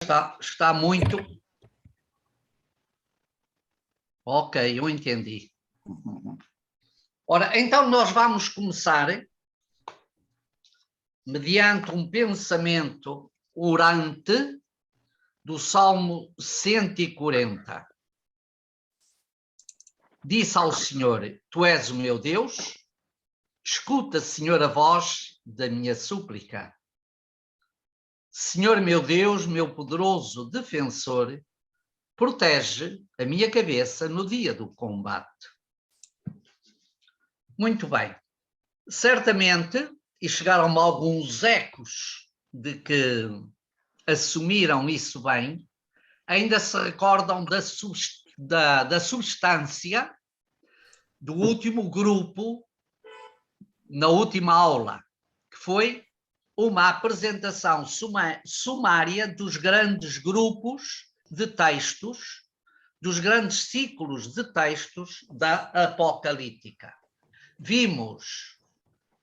Está muito... Ok, eu entendi. Ora, então nós vamos começar mediante um pensamento orante do Salmo 140. Disse ao Senhor: Tu és o meu Deus, escuta, Senhor, a voz da minha súplica. Senhor meu Deus, meu poderoso defensor, protege a minha cabeça no dia do combate. Muito bem. Certamente, e chegaram-me alguns ecos de que assumiram isso bem, ainda se recordam da substância do último grupo, na última aula, que foi uma apresentação sumária dos grandes grupos de textos, dos grandes ciclos de textos da Apocalíptica. Vimos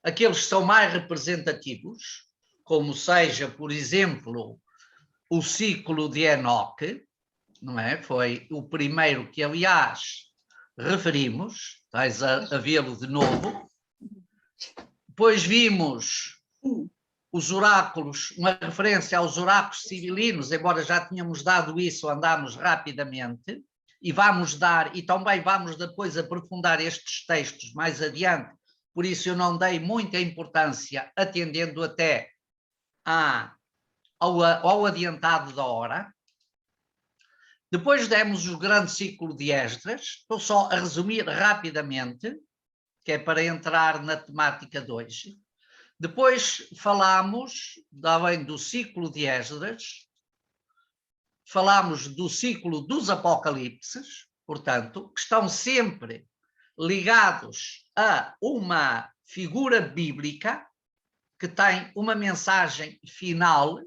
aqueles que são mais representativos, como seja, por exemplo, o ciclo de Enoque, não é? Foi o primeiro que, aliás, referimos, estás a vê-lo de novo. Depois vimos os oráculos, uma referência aos oráculos civilinos, embora já tínhamos dado isso, andámos rapidamente, e vamos dar, e também vamos depois aprofundar estes textos mais adiante, por isso eu não dei muita importância, atendendo até ao adiantado da hora. Depois demos o grande ciclo de Esdras, estou só a resumir rapidamente, que é para entrar na temática de hoje. Depois falámos, além do ciclo de Esdras, falámos do ciclo dos Apocalipses, portanto, que estão sempre ligados a uma figura bíblica que tem uma mensagem final,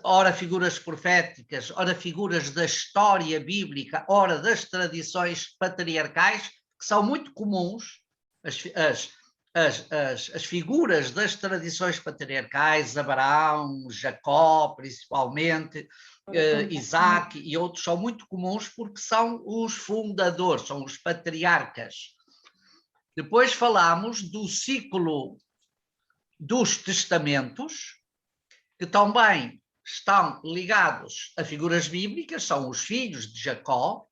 ora figuras proféticas, ora figuras da história bíblica, ora das tradições patriarcais, que são muito comuns, as figuras das tradições patriarcais, Abraão, Jacó, principalmente, Isaac e outros, são muito comuns porque são os fundadores, são os patriarcas. Depois falamos do ciclo dos testamentos, que também estão ligados a figuras bíblicas, são os filhos de Jacó,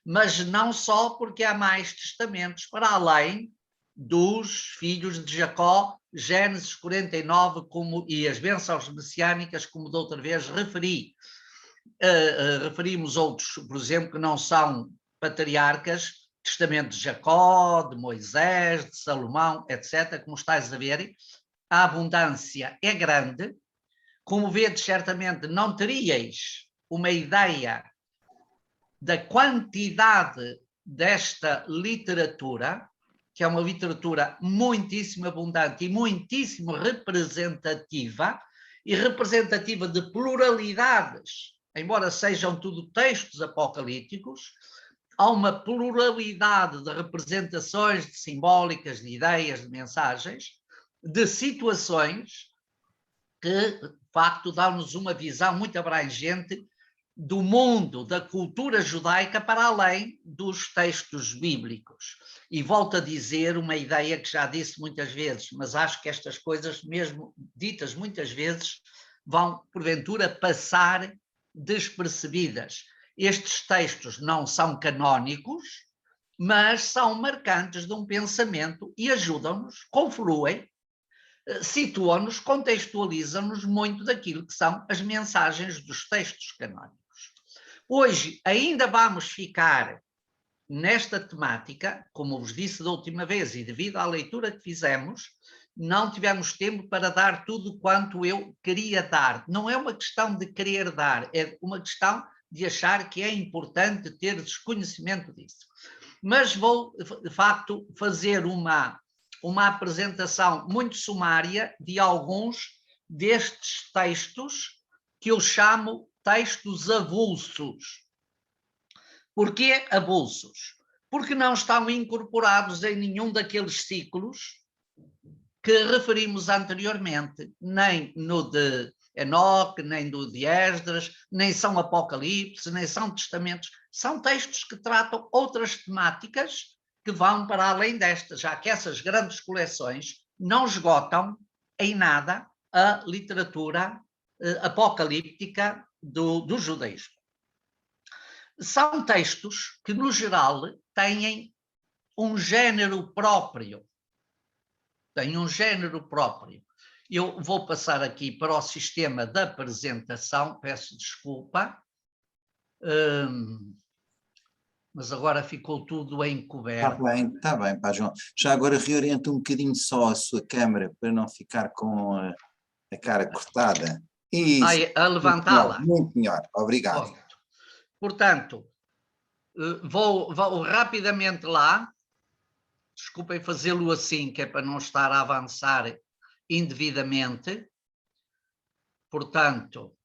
mas não só, porque há mais testamentos para além dos filhos de Jacó, Gênesis 49, e as bênçãos messiânicas, como da outra vez referi. Referimos outros, por exemplo, que não são patriarcas, testamento de Jacó, de Moisés, de Salomão, etc. Como estáis a ver, a abundância é grande. Como vedes, certamente não teríeis uma ideia da quantidade desta literatura, que é uma literatura muitíssimo abundante e muitíssimo representativa, e representativa de pluralidades, embora sejam tudo textos apocalípticos, há uma pluralidade de representações, de simbólicas, de ideias, de mensagens, de situações que, de facto, dão-nos uma visão muito abrangente do mundo, da cultura judaica, para além dos textos bíblicos. E volto a dizer uma ideia que já disse muitas vezes, mas acho que estas coisas, mesmo ditas muitas vezes, vão, porventura, passar despercebidas. Estes textos não são canónicos, mas são marcantes de um pensamento e ajudam-nos, confluem, situam-nos, contextualizam-nos muito daquilo que são as mensagens dos textos canónicos. Hoje ainda vamos ficar nesta temática, como vos disse da última vez, e devido à leitura que fizemos, não tivemos tempo para dar tudo quanto eu queria dar. Não é uma questão de querer dar, é uma questão de achar que é importante ter desconhecimento disso. Mas vou, de facto, fazer uma apresentação muito sumária de alguns destes textos que eu chamo textos avulsos. Porquê avulsos? Porque não estão incorporados em nenhum daqueles ciclos que referimos anteriormente, nem no de Enoque, nem do de Esdras, nem são Apocalipse, nem são testamentos. São textos que tratam outras temáticas que vão para além destas, já que essas grandes coleções não esgotam em nada a literatura apocalíptica do judaísmo. São textos que, no geral, têm um género próprio. Têm um género próprio. Eu vou passar aqui para o sistema da apresentação, peço desculpa, mas agora ficou tudo encoberto. Está bem, pá, João. Já agora reorienta um bocadinho só a sua câmera para não ficar com a cara cortada. Isso, A levantá-la. muito melhor, obrigado. Ponto. Portanto, vou rapidamente lá. Desculpem fazê-lo assim, que é para não estar a avançar indevidamente. Portanto,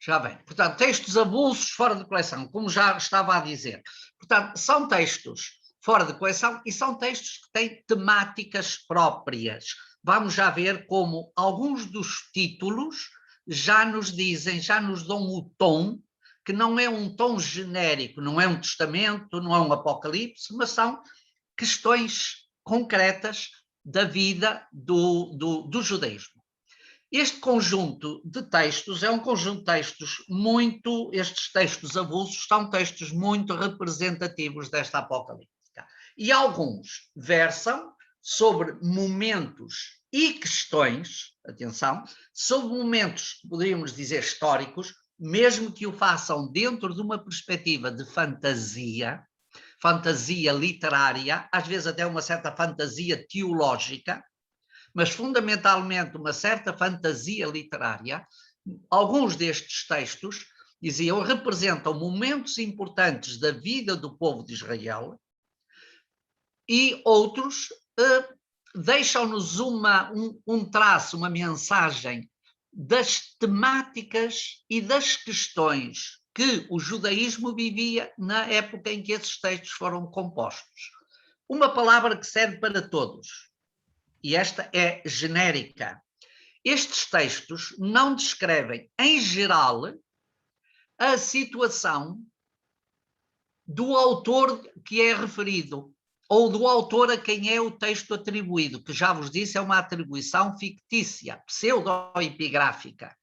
já vem. Portanto, textos avulsos fora de coleção, como já estava a dizer. Portanto, são textos fora de coleção e são textos que têm temáticas próprias. Vamos já ver como alguns dos títulos já nos dizem, já nos dão o tom, que não é um tom genérico, não é um testamento, não é um apocalipse, mas são questões concretas da vida do judaísmo. Este conjunto de textos é um conjunto de textos muito, estes textos avulsos são textos muito representativos desta apocalíptica. E alguns versam sobre momentos e questões, atenção, sobre momentos, poderíamos dizer, históricos, mesmo que o façam dentro de uma perspectiva de fantasia literária, às vezes até uma certa fantasia teológica, mas fundamentalmente uma certa fantasia literária. Alguns destes textos, diziam, representam momentos importantes da vida do povo de Israel e outros deixam-nos um traço, uma mensagem das temáticas e das questões que o judaísmo vivia na época em que esses textos foram compostos. Uma palavra que serve para todos, e esta é genérica. Estes textos não descrevem, em geral, a situação do autor que é referido, ou do autor a quem é o texto atribuído, que já vos disse é uma atribuição fictícia, pseudo-epigráfica.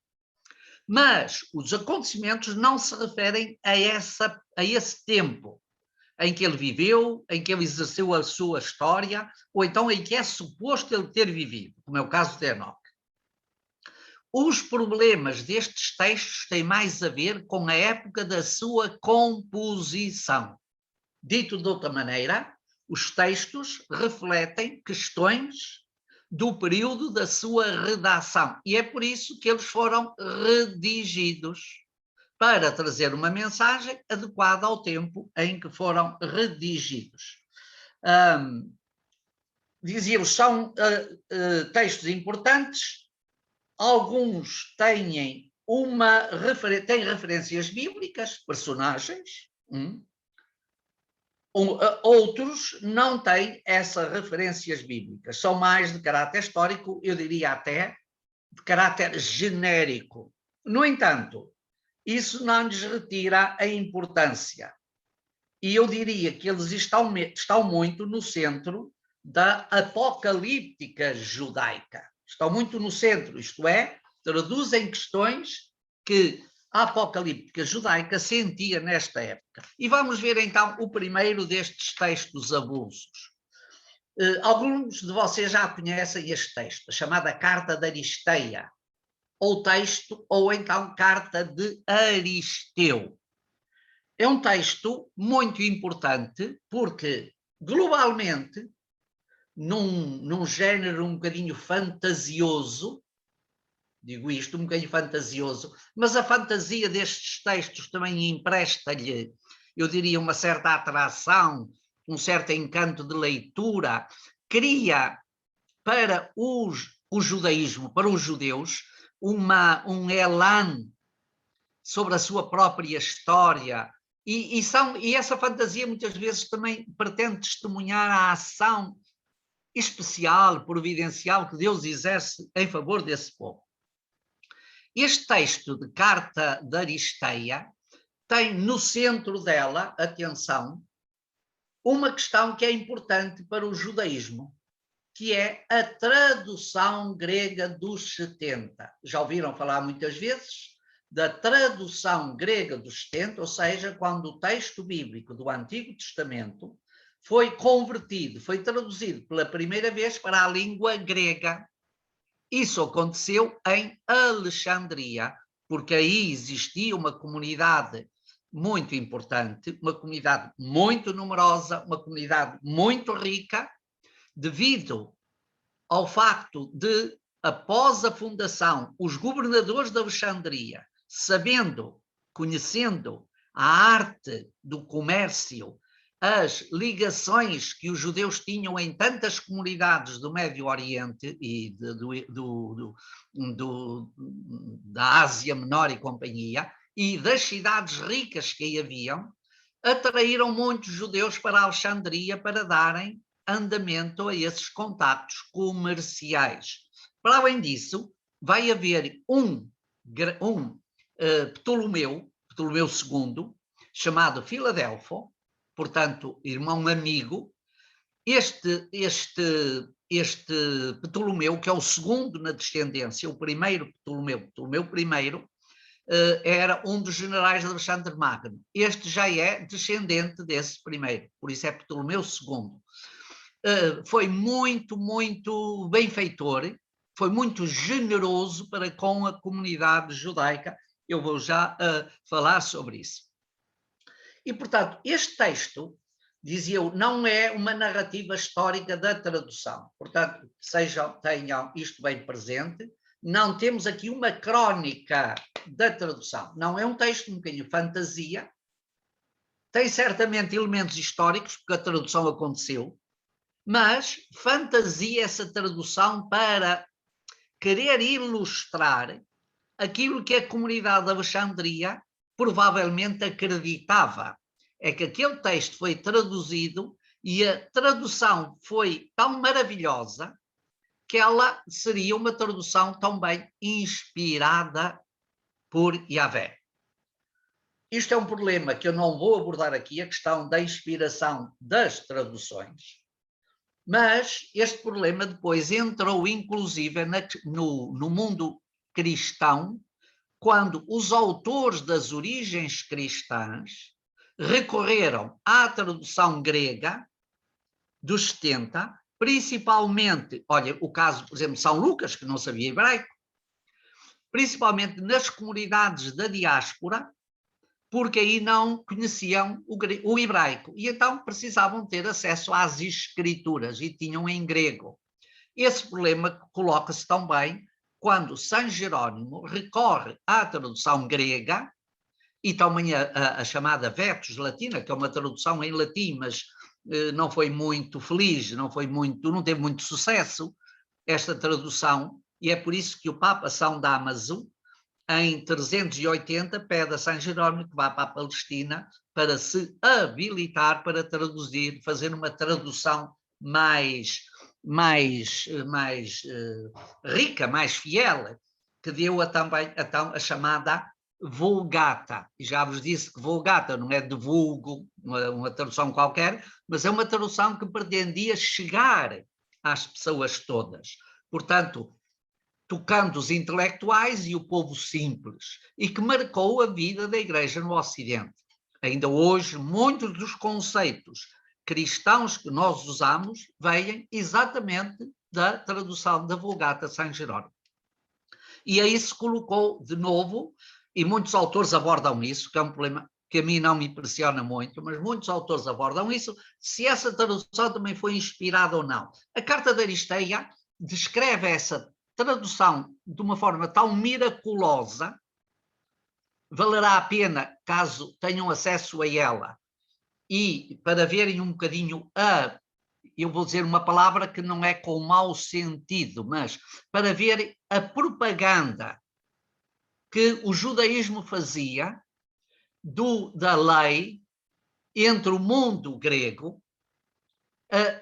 Mas os acontecimentos não se referem a esse tempo em que ele viveu, em que ele exerceu a sua história, ou então em que é suposto ele ter vivido, como é o caso de Enoque. Os problemas destes textos têm mais a ver com a época da sua composição. Dito de outra maneira, os textos refletem questões do período da sua redação. E é por isso que eles foram redigidos, para trazer uma mensagem adequada ao tempo em que foram redigidos. Dizia-vos, são textos importantes, alguns têm referências bíblicas, personagens, outros não têm essas referências bíblicas, são mais de caráter histórico, eu diria até de caráter genérico. No entanto, isso não lhes retira a importância. E eu diria que eles estão muito no centro da apocalíptica judaica. Estão muito no centro, isto é, traduzem questões que a apocalíptica judaica sentia nesta época. E vamos ver então o primeiro destes textos avulsos. Alguns de vocês já conhecem este texto, a chamada Carta de Aristeia, ou texto, ou então Carta de Aristeu. É um texto muito importante porque, globalmente, num género um bocadinho fantasioso, digo isto, um bocadinho fantasioso, mas a fantasia destes textos também empresta-lhe, eu diria, uma certa atração, um certo encanto de leitura, cria para o judaísmo, para os judeus, um elan sobre a sua própria história, E essa fantasia muitas vezes também pretende testemunhar a ação especial, providencial que Deus exerce em favor desse povo. Este texto de Carta de Aristeia tem no centro dela, atenção, uma questão que é importante para o judaísmo, que é a tradução grega dos 70. Já ouviram falar muitas vezes da tradução grega dos 70, ou seja, quando o texto bíblico do Antigo Testamento foi convertido, foi traduzido pela primeira vez para a língua grega. Isso aconteceu em Alexandria, porque aí existia uma comunidade muito importante, uma comunidade muito numerosa, uma comunidade muito rica, devido ao facto de, após a fundação, os governadores de Alexandria, sabendo, conhecendo a arte do comércio, as ligações que os judeus tinham em tantas comunidades do Médio Oriente e da Ásia Menor e companhia, e das cidades ricas que aí haviam, atraíram muitos judeus para Alexandria para darem andamento a esses contactos comerciais. Para além disso, vai haver Ptolomeu II, chamado Filadelfo, portanto, irmão amigo. Este Ptolomeu, que é o segundo na descendência, o primeiro Ptolomeu I, era um dos generais de Alexandre Magno. Este já é descendente desse primeiro, por isso é Ptolomeu II. Foi muito, muito benfeitor, foi muito generoso para com a comunidade judaica. Eu vou já falar sobre isso. E, portanto, este texto, dizia eu, não é uma narrativa histórica da tradução. Portanto, tenham isto bem presente. Não temos aqui uma crónica da tradução. Não é um texto um bocadinho fantasia. Tem certamente elementos históricos, porque a tradução aconteceu, mas fantasia essa tradução para querer ilustrar aquilo que a comunidade de Alexandria provavelmente acreditava. É que aquele texto foi traduzido e a tradução foi tão maravilhosa que ela seria uma tradução também inspirada por Yahvé. Isto é um problema que eu não vou abordar aqui, a questão da inspiração das traduções, mas este problema depois entrou inclusive no mundo cristão, quando os autores das origens cristãs recorreram à tradução grega dos 70, principalmente, olha, o caso, por exemplo, de São Lucas, que não sabia hebraico, principalmente nas comunidades da diáspora, porque aí não conheciam o hebraico, e então precisavam ter acesso às escrituras, e tinham em grego. Esse problema coloca-se também quando São Jerónimo recorre à tradução grega, e também a chamada Vetus Latina, que é uma tradução em latim, mas não foi muito feliz, não teve muito sucesso esta tradução, e é por isso que o Papa São Dámaso, em 380, pede a São Jerónimo que vá para a Palestina para se habilitar para traduzir, fazer uma tradução mais rica, mais fiel, que deu também a chamada Vulgata. E já vos disse que Vulgata não é de vulgo, uma tradução qualquer, mas é uma tradução que pretendia chegar às pessoas todas. Portanto, tocando os intelectuais e o povo simples, e que marcou a vida da Igreja no Ocidente. Ainda hoje, muitos dos conceitos cristãos que nós usamos vêm exatamente da tradução da Vulgata São Jerónimo. E aí se colocou de novo, e muitos autores abordam isso, que é um problema que a mim não me impressiona muito, mas muitos autores abordam isso, se essa tradução também foi inspirada ou não. A Carta de Aristeia descreve essa tradução de uma forma tão miraculosa, valerá a pena, caso tenham acesso a ela, e para verem um bocadinho eu vou dizer uma palavra que não é com mau sentido, mas para ver a propaganda que o judaísmo fazia da lei entre o mundo grego,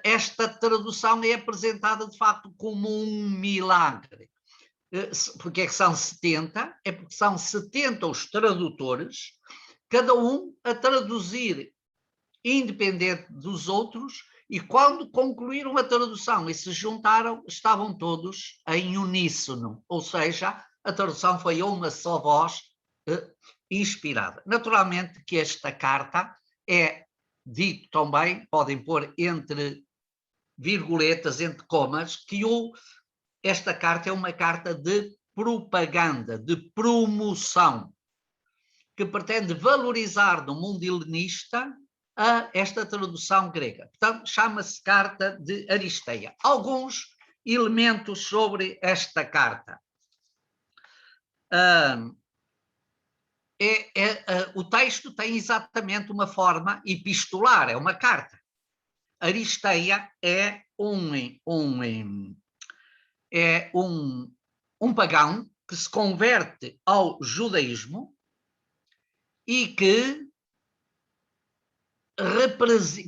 esta tradução é apresentada de facto como um milagre. Porque é que são 70? É porque são 70 os tradutores, cada um a traduzir independente dos outros, e quando concluíram a tradução e se juntaram, estavam todos em uníssono, ou seja, a tradução foi uma só voz inspirada. Naturalmente que esta carta é dito também, podem pôr entre virguletas, entre comas, que esta carta é uma carta de propaganda, de promoção, que pretende valorizar no mundo helenista esta tradução grega. Portanto, chama-se Carta de Aristeia. Alguns elementos sobre esta carta. O texto tem exatamente uma forma epistolar, é uma carta. Aristeia é um pagão que se converte ao judaísmo e que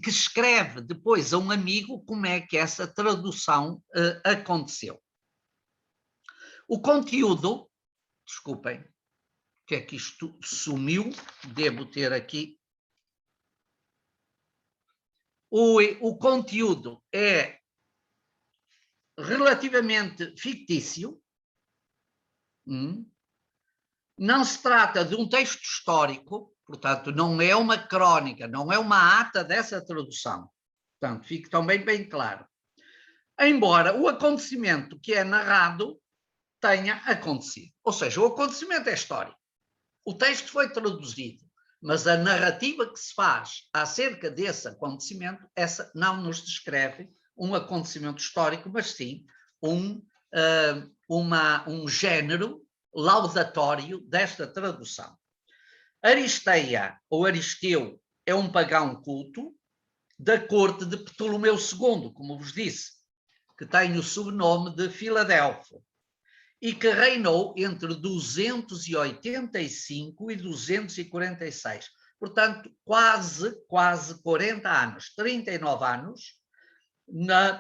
escreve depois a um amigo como é que essa tradução aconteceu. O conteúdo, desculpem, que é que isto sumiu, devo ter aqui. O conteúdo é relativamente fictício. Não se trata de um texto histórico, portanto, não é uma crónica, não é uma ata dessa tradução. Portanto, fique também bem claro. Embora o acontecimento que é narrado tenha acontecido. Ou seja, o acontecimento é histórico. O texto foi traduzido, mas a narrativa que se faz acerca desse acontecimento, essa não nos descreve um acontecimento histórico, mas sim um género laudatório desta tradução. Aristeia, ou Aristeu, é um pagão culto da corte de Ptolomeu II, como vos disse, que tem o sobrenome de Filadelfo, e que reinou entre 285 e 246. Portanto, quase 40 anos, 39 anos,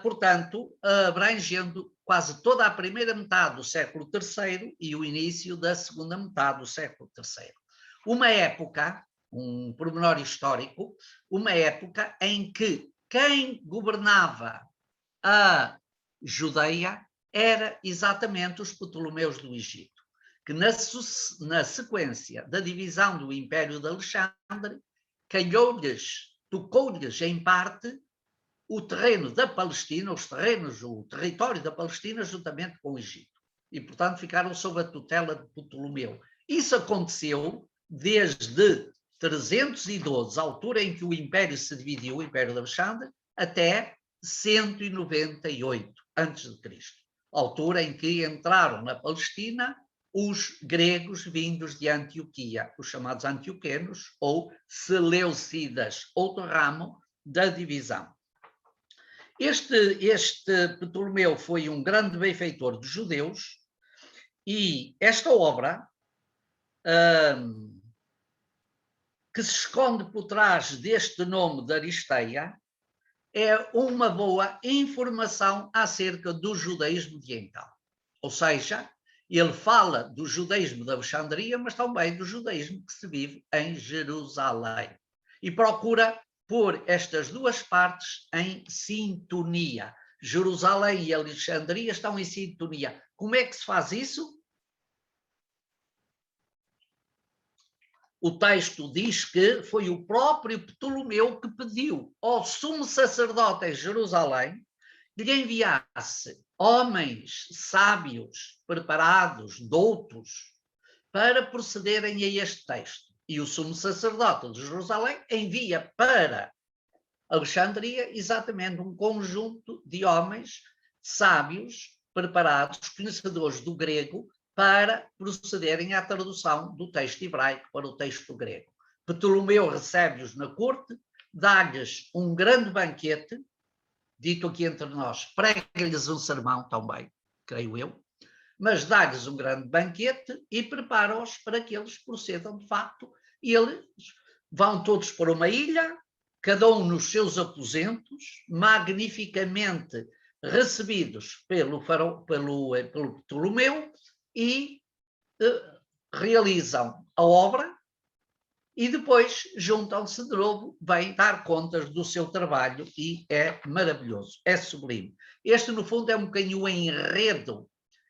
portanto, abrangendo quase toda a primeira metade do século III e o início da segunda metade do século III. Uma época, um pormenor histórico, uma época em que quem governava a Judeia era exatamente os Ptolomeus do Egito, que na sequência da divisão do Império de Alexandre, tocou-lhes em parte o terreno da Palestina, o território da Palestina, juntamente com o Egito. E, portanto, ficaram sob a tutela de Ptolomeu. Isso aconteceu desde 312, a altura em que o Império se dividiu, o Império de Alexandre, até 198 a.C., a altura em que entraram na Palestina os gregos vindos de Antioquia, os chamados antioquenos ou seleucidas, outro ramo da divisão. Este Ptolomeu foi um grande benfeitor dos judeus e esta obra, que se esconde por trás deste nome de Aristeia, é uma boa informação acerca do judaísmo oriental. Ou seja, ele fala do judaísmo da Alexandria, mas também do judaísmo que se vive em Jerusalém. E procura pôr estas duas partes em sintonia. Jerusalém e Alexandria estão em sintonia. Como é que se faz isso? O texto diz que foi o próprio Ptolomeu que pediu ao sumo sacerdote em Jerusalém que lhe enviasse homens sábios, preparados, doutos, para procederem a este texto. E o sumo sacerdote de Jerusalém envia para Alexandria exatamente um conjunto de homens sábios, preparados, conhecedores do grego, para procederem à tradução do texto hebraico para o texto grego. Ptolomeu recebe-os na corte, dá-lhes um grande banquete, dito aqui entre nós, prega-lhes um sermão também, creio eu, mas dá-lhes um grande banquete e prepara-os para que eles procedam, de facto, eles vão todos para uma ilha, cada um nos seus aposentos, magnificamente recebidos pelo Ptolomeu, e realizam a obra e depois juntam-se de novo, vêm dar contas do seu trabalho e é maravilhoso, é sublime. Este, no fundo, é um bocadinho o enredo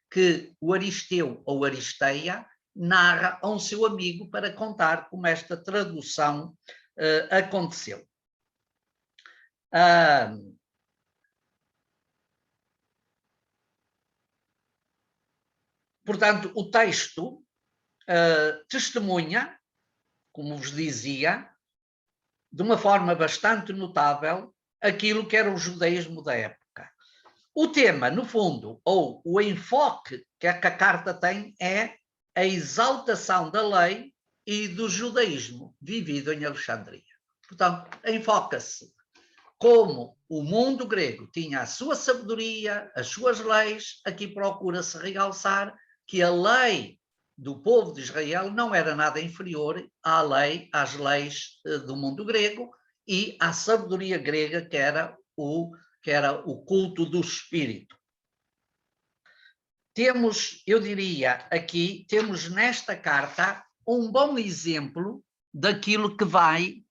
que o Aristeu ou Aristeia narra a um seu amigo para contar como esta tradução aconteceu. Portanto, o texto testemunha, como vos dizia, de uma forma bastante notável, aquilo que era o judaísmo da época. O tema, no fundo, ou o enfoque que a carta tem é a exaltação da lei e do judaísmo vivido em Alexandria. Portanto, enfoca-se como o mundo grego tinha a sua sabedoria, as suas leis, aqui procura-se realçar que a lei do povo de Israel não era nada inferior às leis do mundo grego e à sabedoria grega, que era o culto do espírito. Temos, eu diria aqui, temos nesta carta um bom exemplo daquilo que vai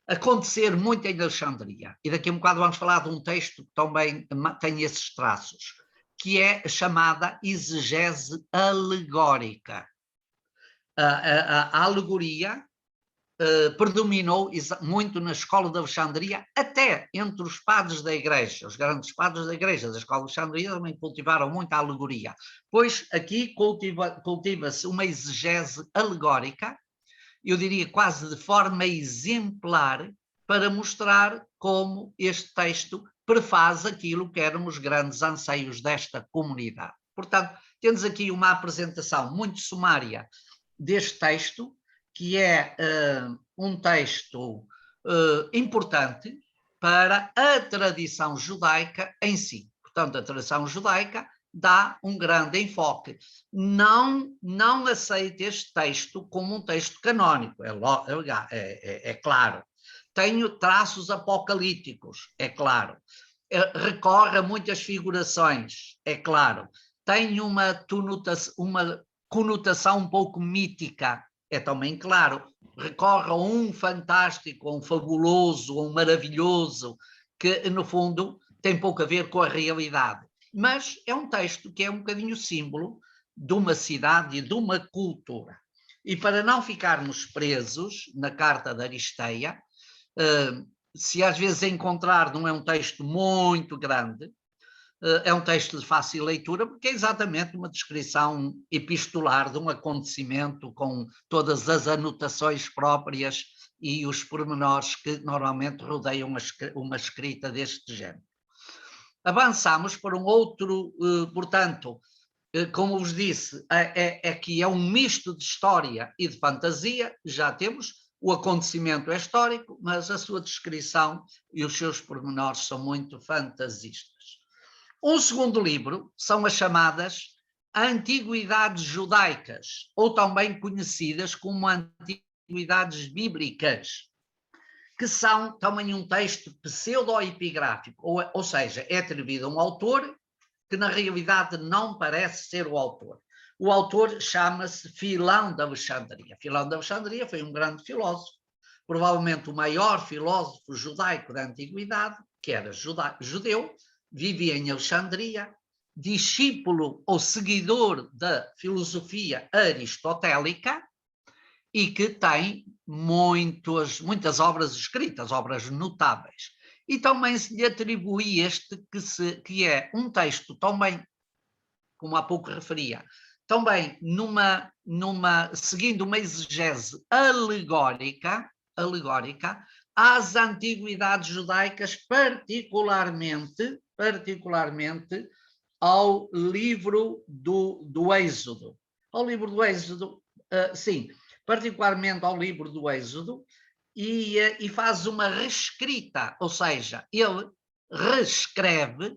acontecer muito em Alexandria. E daqui a um bocado vamos falar de um texto que também tem esses traços, que é a chamada exegese alegórica. A alegoria predominou muito na escola de Alexandria, até entre os padres da igreja. Os grandes padres da igreja da escola de Alexandria também cultivaram muito a alegoria. Pois aqui cultiva-se uma exegese alegórica, eu diria quase de forma exemplar, para mostrar como este texto prefaz aquilo que eram os grandes anseios desta comunidade. Portanto, temos aqui uma apresentação muito sumária deste texto, que é um texto importante para a tradição judaica em si. Portanto, a tradição judaica dá um grande enfoque. Não aceite este texto como um texto canónico, é claro. Tem traços apocalípticos, é claro. Recorre a muitas figurações, é claro. Tem uma conotação um pouco mítica, é também claro. Recorre a um fantástico, a um fabuloso, a um maravilhoso, que no fundo tem pouco a ver com a realidade. Mas é um texto que é um bocadinho símbolo de uma cidade e de uma cultura. E para não ficarmos presos na carta de Aristeia, se às vezes encontrar, não é um texto muito grande, é um texto de fácil leitura, porque é exatamente uma descrição epistolar de um acontecimento com todas as anotações próprias e os pormenores que normalmente rodeiam uma escrita deste género. Avançamos para um outro, portanto, como vos disse, aqui é um misto de história e de fantasia. Já temos, o acontecimento é histórico, mas a sua descrição e os seus pormenores são muito fantasistas. Um segundo livro são as chamadas Antiguidades Judaicas, ou também conhecidas como Antiguidades Bíblicas, que são também um texto pseudo-epigráfico, ou seja, é atribuído a um autor que na realidade não parece ser o autor. O autor chama-se Filão de Alexandria. Filão de Alexandria foi um grande filósofo, provavelmente o maior filósofo judaico da antiguidade, que era judeu, vivia em Alexandria, discípulo ou seguidor da filosofia aristotélica, e que tem muitas obras escritas, obras notáveis. E também se lhe atribui este, que é um texto também, como há pouco referia, também seguindo uma exegese alegórica às antiguidades judaicas, particularmente ao livro do Êxodo. Ao livro do Êxodo, sim, particularmente ao livro do Êxodo, e faz uma reescrita, ou seja, ele reescreve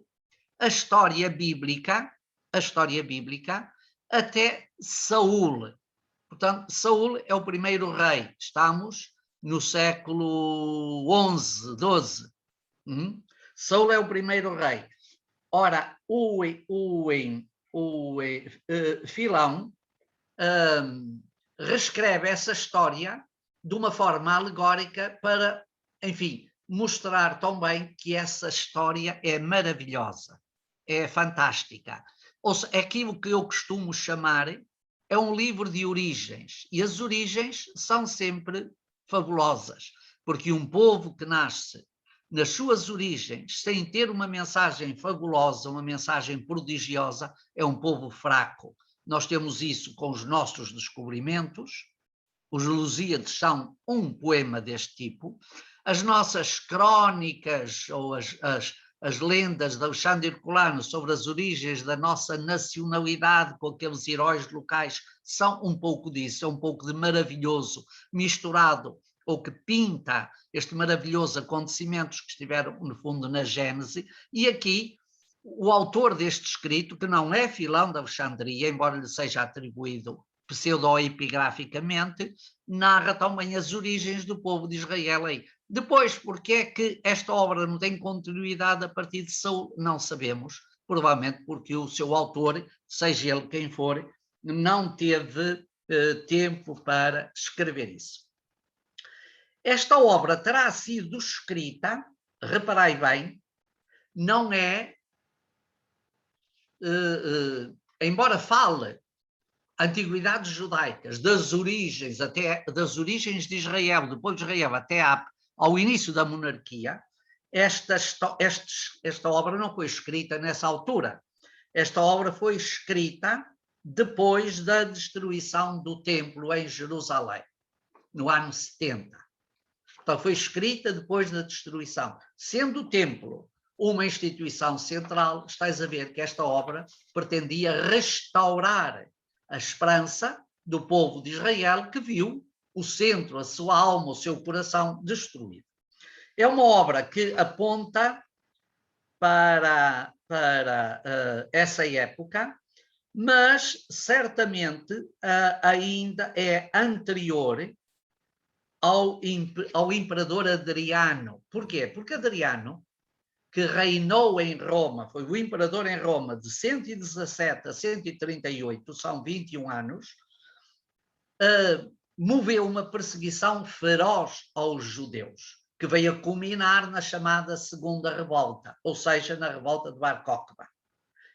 a história bíblica até Saul. Portanto, Saul é o primeiro rei. Estamos no século XI, XII. Saul é o primeiro rei. Ora, Filão reescreve essa história de uma forma alegórica para, enfim, mostrar também que essa história é maravilhosa, é fantástica. Ou seja, é aquilo que eu costumo chamar, é um livro de origens, e as origens são sempre fabulosas, porque um povo que nasce nas suas origens, sem ter uma mensagem fabulosa, uma mensagem prodigiosa, é um povo fraco. Nós temos isso com os nossos descobrimentos. Os Lusíadas são um poema deste tipo. As nossas crónicas ou as lendas de Alexandre Herculano sobre as origens da nossa nacionalidade com aqueles heróis locais são um pouco disso, é um pouco de maravilhoso misturado, ou que pinta este maravilhoso acontecimentos que estiveram, no fundo, na Gênese. E aqui, o autor deste escrito, que não é Filão de Alexandria, embora lhe seja atribuído pseudoepigraficamente, narra também as origens do povo de Israel aí. Depois, porque é que esta obra não tem continuidade a partir de Saul? Não sabemos, provavelmente porque o seu autor, seja ele quem for, não teve tempo para escrever isso. Esta obra terá sido escrita, reparai bem, não é, embora fale antiguidades judaicas, das origens de Israel, do povo de Israel até ao início da monarquia, esta obra não foi escrita nessa altura. Esta obra foi escrita depois da destruição do templo em Jerusalém, no ano 70. Então, foi escrita depois da destruição. Sendo o templo uma instituição central, estás a ver que esta obra pretendia restaurar a esperança do povo de Israel, que viu o centro, a sua alma, o seu coração destruído. É uma obra que aponta para essa época, mas certamente ainda é anterior ao imperador Adriano. Porquê? Porque Adriano, que reinou em Roma, foi o imperador em Roma de 117 a 138, são 21 anos, moveu uma perseguição feroz aos judeus, que veio a culminar na chamada Segunda Revolta, ou seja, na revolta de Bar Kokhba,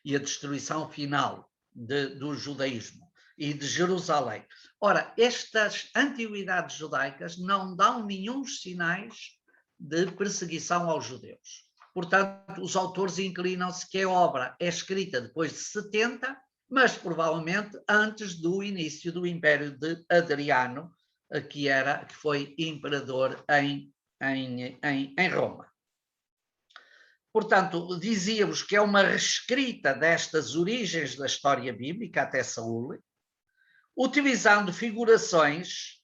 e a destruição final do judaísmo e de Jerusalém. Ora, estas antiguidades judaicas não dão nenhum sinais de perseguição aos judeus. Portanto, os autores inclinam-se que a obra é escrita depois de 70, mas provavelmente antes do início do Império de Adriano, que foi imperador em Roma. Portanto, dizíamos que é uma reescrita destas origens da história bíblica até Saul, utilizando figurações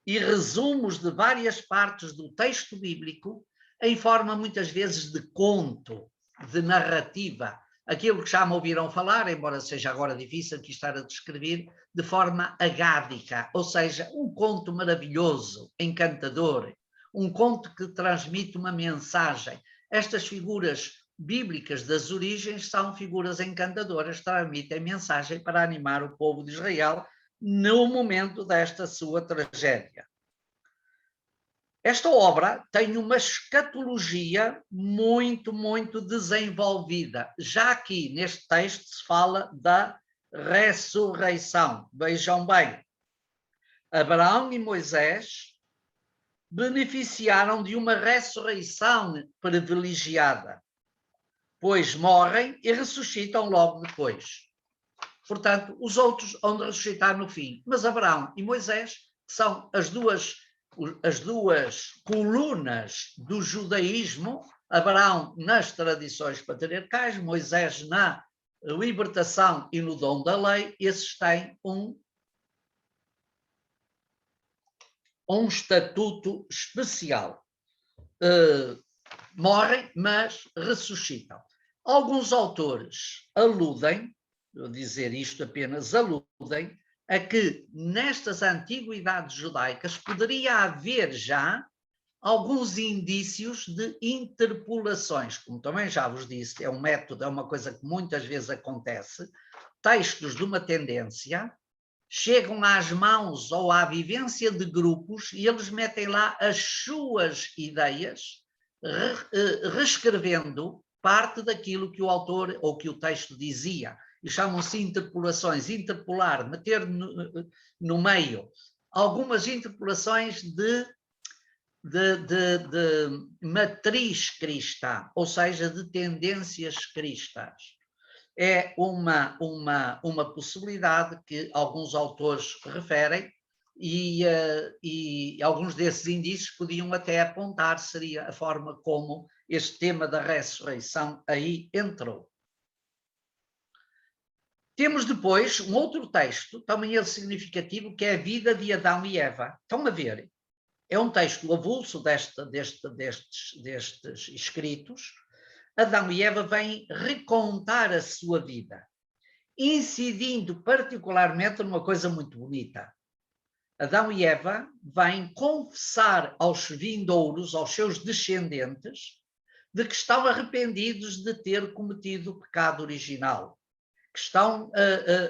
e resumos de várias partes do texto bíblico em forma muitas vezes de conto, de narrativa, aquilo que já me ouviram falar, embora seja agora difícil aqui estar a descrever, de forma agádica, ou seja, um conto maravilhoso, encantador, um conto que transmite uma mensagem. Estas figuras bíblicas das origens são figuras encantadoras, transmitem mensagem para animar o povo de Israel no momento desta sua tragédia. Esta obra tem uma escatologia muito, muito desenvolvida. Já aqui neste texto se fala da ressurreição. Vejam bem, Abraão e Moisés beneficiaram de uma ressurreição privilegiada, pois morrem e ressuscitam logo depois. Portanto, os outros hão de ressuscitar no fim. Mas Abraão e Moisés, que são as duas colunas do judaísmo, Abraão nas tradições patriarcais, Moisés na libertação e no dom da lei, esses têm um estatuto especial. Morrem, mas ressuscitam. Alguns autores aludem, vou dizer isto apenas, aludem a que nestas antiguidades judaicas poderia haver já alguns indícios de interpolações, como também já vos disse, é um método, é uma coisa que muitas vezes acontece, textos de uma tendência chegam às mãos ou à vivência de grupos e eles metem lá as suas ideias, reescrevendo parte daquilo que o autor ou que o texto dizia. E chamam-se interpolações. Interpolar, meter no meio algumas interpolações de matriz cristã, ou seja, de tendências cristãs. É uma possibilidade que alguns autores referem e alguns desses indícios podiam até apontar, seria a forma como este tema da ressurreição aí entrou. Temos depois um outro texto, também ele significativo, que é a vida de Adão e Eva. Estão a ver? É um texto avulso destes escritos. Adão e Eva vêm recontar a sua vida, incidindo particularmente numa coisa muito bonita. Adão e Eva vêm confessar aos vindouros, aos seus descendentes, de que estão arrependidos de ter cometido o pecado original, que estão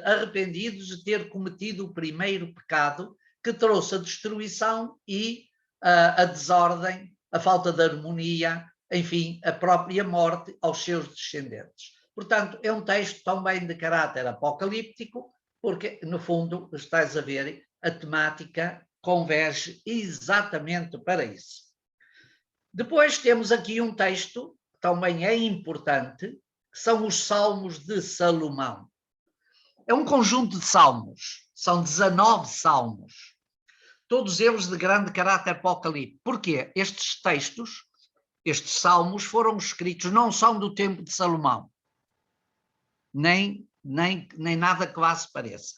arrependidos de ter cometido o primeiro pecado que trouxe a destruição e a desordem, a falta de harmonia, enfim, a própria morte aos seus descendentes. Portanto, é um texto também de caráter apocalíptico, porque, no fundo, estás a ver, a temática converge exatamente para isso. Depois temos aqui um texto, que também é importante, que são os Salmos de Salomão. É um conjunto de salmos, são 19 salmos, todos eles de grande caráter apocalíptico. Porquê? Estes textos, estes salmos foram escritos, não são do tempo de Salomão, nem nada que lá se pareça.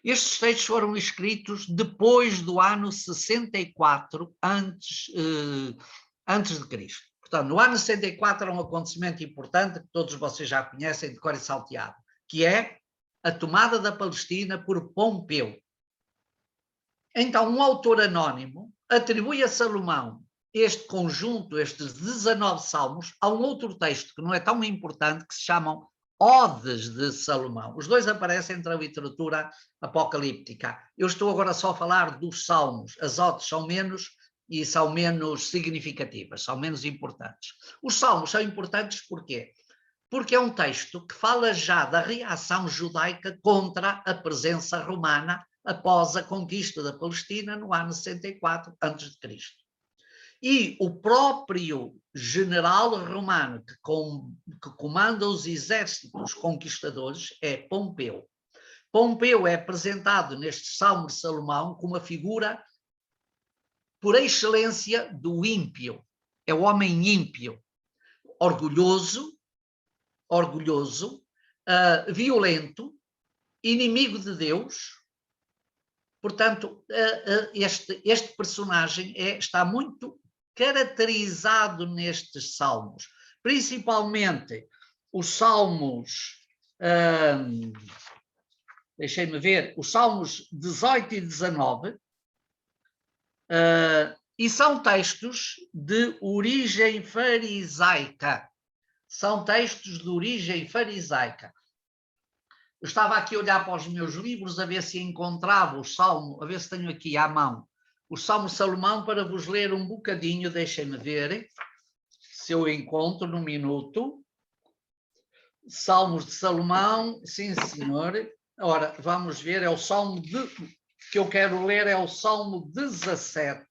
Estes textos foram escritos depois do ano 64 antes de Cristo. Portanto, no ano 64 é um acontecimento importante que todos vocês já conhecem de cor e salteado, que é a tomada da Palestina por Pompeu. Então, um autor anónimo atribui a Salomão este conjunto, estes 19 salmos, a um outro texto que não é tão importante, que se chamam Odes de Salomão. Os dois aparecem entre a literatura apocalíptica. Eu estou agora só a falar dos salmos. As odes são menos significativas, são menos importantes. Os salmos são importantes porquê? Porque é um texto que fala já da reação judaica contra a presença romana após a conquista da Palestina no ano 64 a.C. E o próprio general romano que comanda os exércitos conquistadores é Pompeu. Pompeu é apresentado neste Salmo de Salomão como a figura por excelência do ímpio. É o homem ímpio, orgulhoso, violento, inimigo de Deus. Portanto, este personagem está muito caracterizado nestes salmos, principalmente os salmos, deixem-me ver, os salmos 18 e 19, e são textos de origem farisaica. São textos de origem farisaica. Eu estava aqui a olhar para os meus livros a ver se encontrava o Salmo, a ver se tenho aqui à mão, o Salmo de Salomão para vos ler um bocadinho, deixem-me ver se eu encontro num minuto. Salmos de Salomão, sim senhor. Ora, vamos ver, é o Salmo que eu quero ler, é o Salmo 17.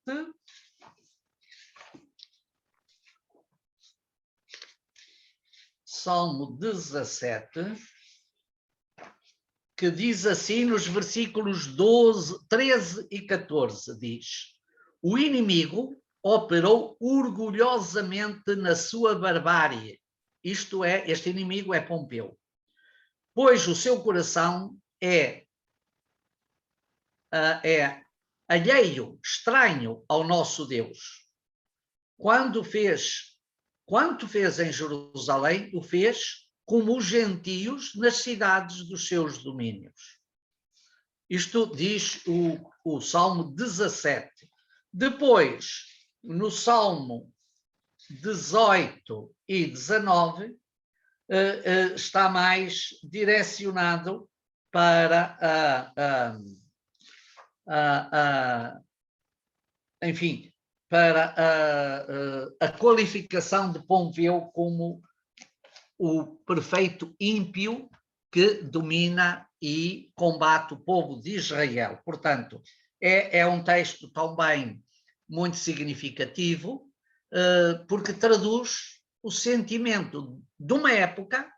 Salmo 17, que diz assim nos versículos 12, 13 e 14, diz: o inimigo operou orgulhosamente na sua barbárie. Isto é, este inimigo é Pompeu. Pois o seu coração é alheio, estranho ao nosso Deus. Quanto fez em Jerusalém, o fez como os gentios nas cidades dos seus domínios. Isto diz o Salmo 17. Depois, no Salmo 18 e 19, está mais direcionado para enfim, para a qualificação de Pompeu como o perfeito ímpio que domina e combate o povo de Israel. Portanto, é um texto também muito significativo, porque traduz o sentimento de uma época,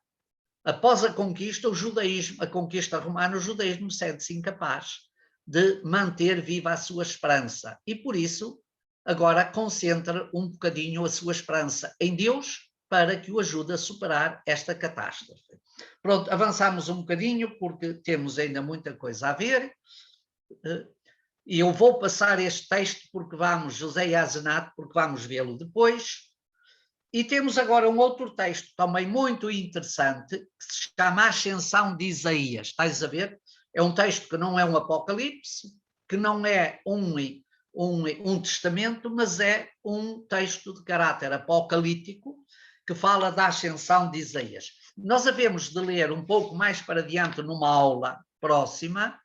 após a conquista, o judaísmo, a conquista romana, o judaísmo sente-se incapaz de manter viva a sua esperança. E por isso, agora concentra um bocadinho a sua esperança em Deus para que o ajude a superar esta catástrofe. Pronto, avançamos um bocadinho porque temos ainda muita coisa a ver. E eu vou passar este texto porque vamos, José e Azenato, porque vamos vê-lo depois. E temos agora um outro texto também muito interessante que se chama Ascensão de Isaías. Estás a ver? É um texto que não é um apocalipse, que não é um testamento, mas é um texto de caráter apocalíptico que fala da ascensão de Isaías. Nós havemos de ler um pouco mais para diante numa aula próxima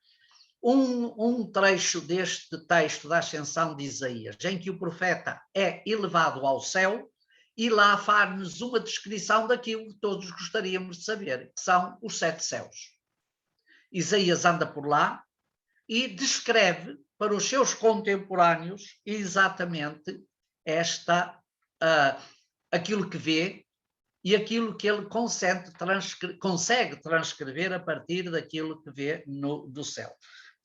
um trecho deste texto da ascensão de Isaías, em que o profeta é elevado ao céu e lá faz-nos uma descrição daquilo que todos gostaríamos de saber, que são os 7 céus. Isaías anda por lá e descreve para os seus contemporâneos exatamente aquilo que vê e aquilo que ele consegue transcrever a partir daquilo que vê do céu.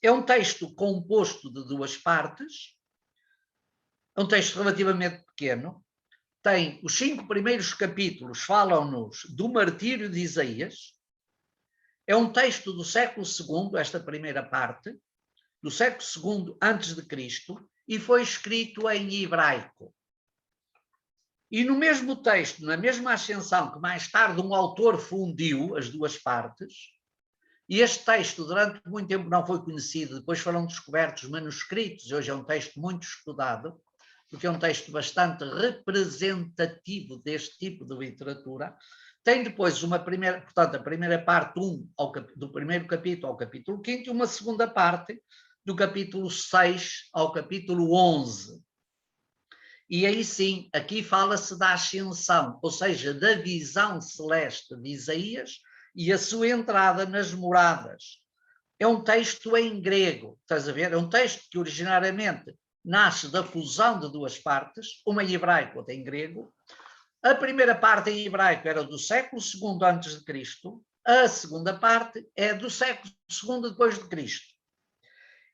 É um texto composto de 2 partes, é um texto relativamente pequeno, tem os 5 primeiros capítulos, falam-nos do martírio de Isaías. É um texto do século II, esta primeira parte, do século II antes de Cristo, e foi escrito em hebraico. E no mesmo texto, na mesma ascensão, que mais tarde um autor fundiu as 2 partes, e este texto durante muito tempo não foi conhecido, depois foram descobertos manuscritos, hoje é um texto muito estudado, porque é um texto bastante representativo deste tipo de literatura. Tem depois uma primeira, portanto, a primeira parte do primeiro capítulo ao capítulo 5 e uma segunda parte do capítulo 6 ao capítulo 11. E aí sim, aqui fala-se da ascensão, ou seja, da visão celeste de Isaías e a sua entrada nas moradas. É um texto em grego, estás a ver? É um texto que originariamente nasce da fusão de 2 partes, uma em hebraico, outra em grego. A primeira parte em hebraico era do século II antes de Cristo, a segunda parte é do século II depois de Cristo.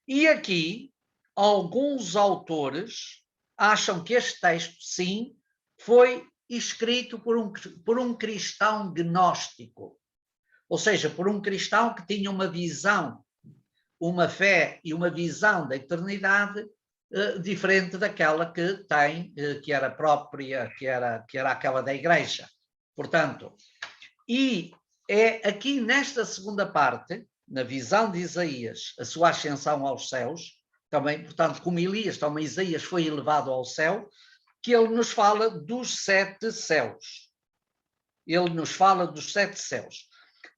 E aqui, alguns autores acham que este texto, sim, foi escrito por um cristão gnóstico, ou seja, por um cristão que tinha uma visão, uma fé e uma visão da eternidade diferente daquela que tem, que era própria, que era aquela da Igreja. Portanto, e é aqui nesta segunda parte, na visão de Isaías, a sua ascensão aos céus, também, portanto, como Elias, também Isaías foi elevado ao céu, que ele nos fala dos 7 céus. Ele nos fala dos 7 céus.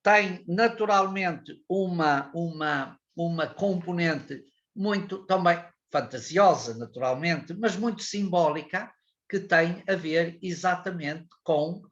Tem, naturalmente, uma componente muito também fantasiosa, naturalmente, mas muito simbólica, que tem a ver exatamente com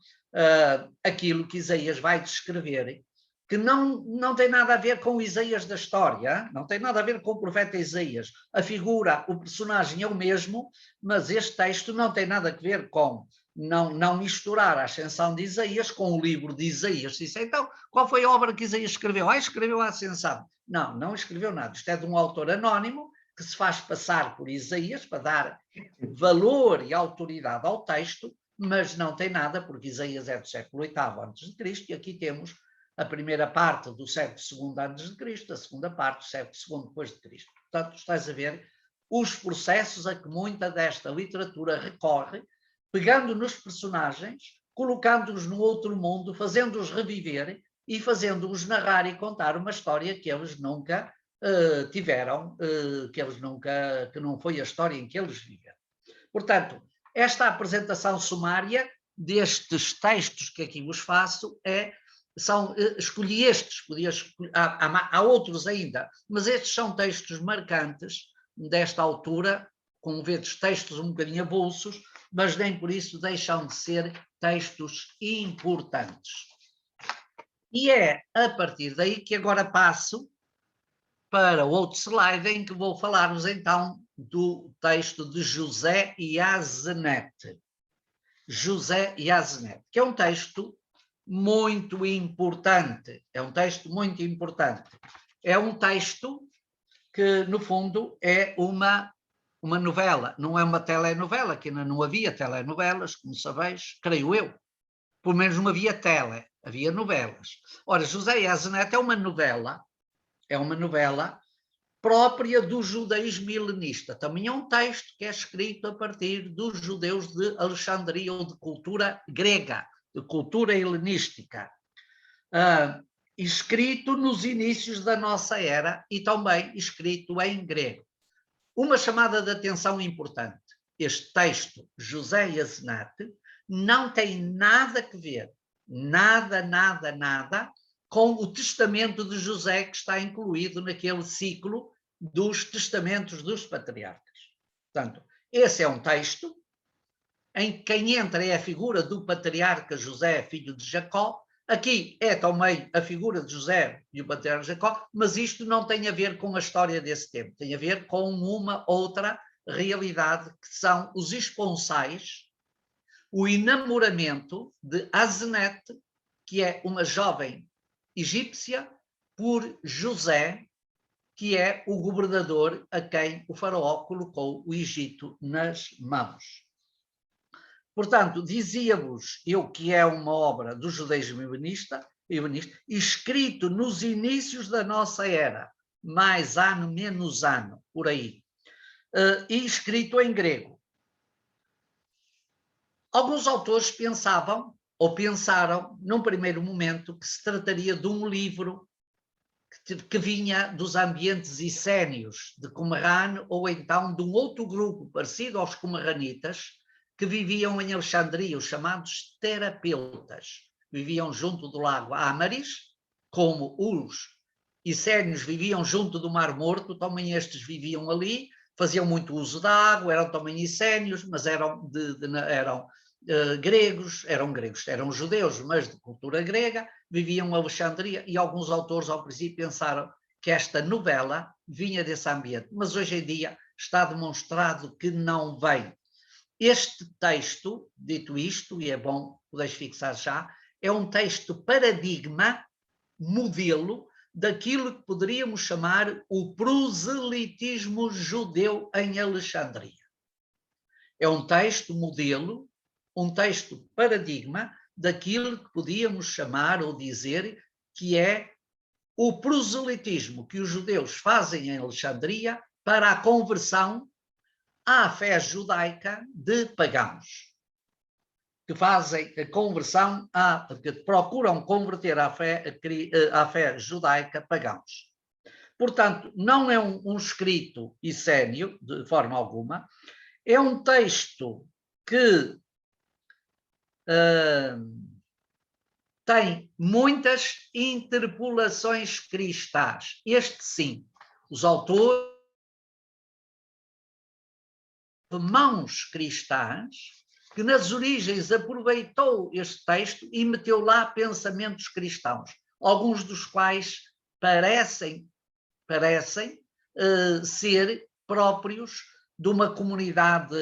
aquilo que Isaías vai descrever, que não tem nada a ver com Isaías da história, não tem nada a ver com o profeta Isaías. A figura, o personagem é o mesmo, mas este texto não tem nada a ver com não misturar a ascensão de Isaías com o livro de Isaías. Disse, então, qual foi a obra que Isaías escreveu? Escreveu a ascensão. Não escreveu nada. Isto é de um autor anónimo que se faz passar por Isaías para dar valor e autoridade ao texto, mas não tem nada, porque Isaías é do século VIII a.C. e aqui temos a primeira parte do século II a.C., a segunda parte do século II depois de Cristo. Portanto, estás a ver os processos a que muita desta literatura recorre, pegando nos personagens, colocando-os no outro mundo, fazendo-os reviver e fazendo-os narrar e contar uma história que eles nunca tiveram, que não foi a história em que eles viveram. Portanto, esta apresentação sumária destes textos que aqui vos faço escolhi estes, há outros ainda, mas estes são textos marcantes desta altura, como vedes, textos um bocadinho avulsos, mas nem por isso deixam de ser textos importantes. E é a partir daí que agora passo para outro slide em que vou falar-vos então do texto de José Yazenet. José Yazenet, que é um texto muito importante. É um texto muito importante. É um texto que, no fundo, é uma novela, não é uma telenovela, que ainda não havia telenovelas, como sabeis, creio eu. Pelo menos não havia havia novelas. Ora, José Yazenet é uma novela própria do judaísmo helenista. Também é um texto que é escrito a partir dos judeus de Alexandria, ou de cultura grega, de cultura helenística. Escrito nos inícios da nossa era e também escrito em grego. Uma chamada de atenção importante. Este texto, José Yazenet, não tem nada a ver, nada, com o testamento de José, que está incluído naquele ciclo dos testamentos dos patriarcas. Portanto, esse é um texto em que quem entra é a figura do patriarca José, filho de Jacó. Aqui é também a figura de José e o patriarca Jacó, mas isto não tem a ver com a história desse tempo, tem a ver com uma outra realidade, que são os esponsais, o enamoramento de Asenet, que é uma jovem egípcia, por José, que é o governador a quem o faraó colocou o Egito nas mãos. Portanto, dizia-vos eu que é uma obra do judaísmo helenista, escrito nos inícios da nossa era, mais ano, menos ano, por aí, e escrito em grego. Alguns autores pensavam, ou pensaram, num primeiro momento, que se trataria de um livro que vinha dos ambientes essénios de Qumran, ou então de um outro grupo parecido aos qumranitas, que viviam em Alexandria, os chamados terapeutas. Viviam junto do lago Ámaris, como os essénios viviam junto do Mar Morto, também estes viviam ali, faziam muito uso da água, eram também essénios, mas eram gregos, eram judeus, mas de cultura grega, viviam em Alexandria, e alguns autores ao princípio pensaram que esta novela vinha desse ambiente, mas hoje em dia está demonstrado que não vem. Este texto, dito isto, e é bom poderes fixar já, é um texto paradigma, modelo, daquilo que poderíamos chamar o proselitismo judeu em Alexandria. É um texto modelo, um texto paradigma daquilo que podíamos chamar ou dizer que é o proselitismo que os judeus fazem em Alexandria para a conversão à fé judaica de pagãos, que fazem a conversão, que procuram converter à fé judaica pagãos. Portanto, não é um escrito essênio, de forma alguma, é um texto que tem muitas interpolações cristãs. Este sim, os autores de mãos cristãs, que nas origens aproveitou este texto e meteu lá pensamentos cristãos, alguns dos quais parecem ser próprios de uma comunidade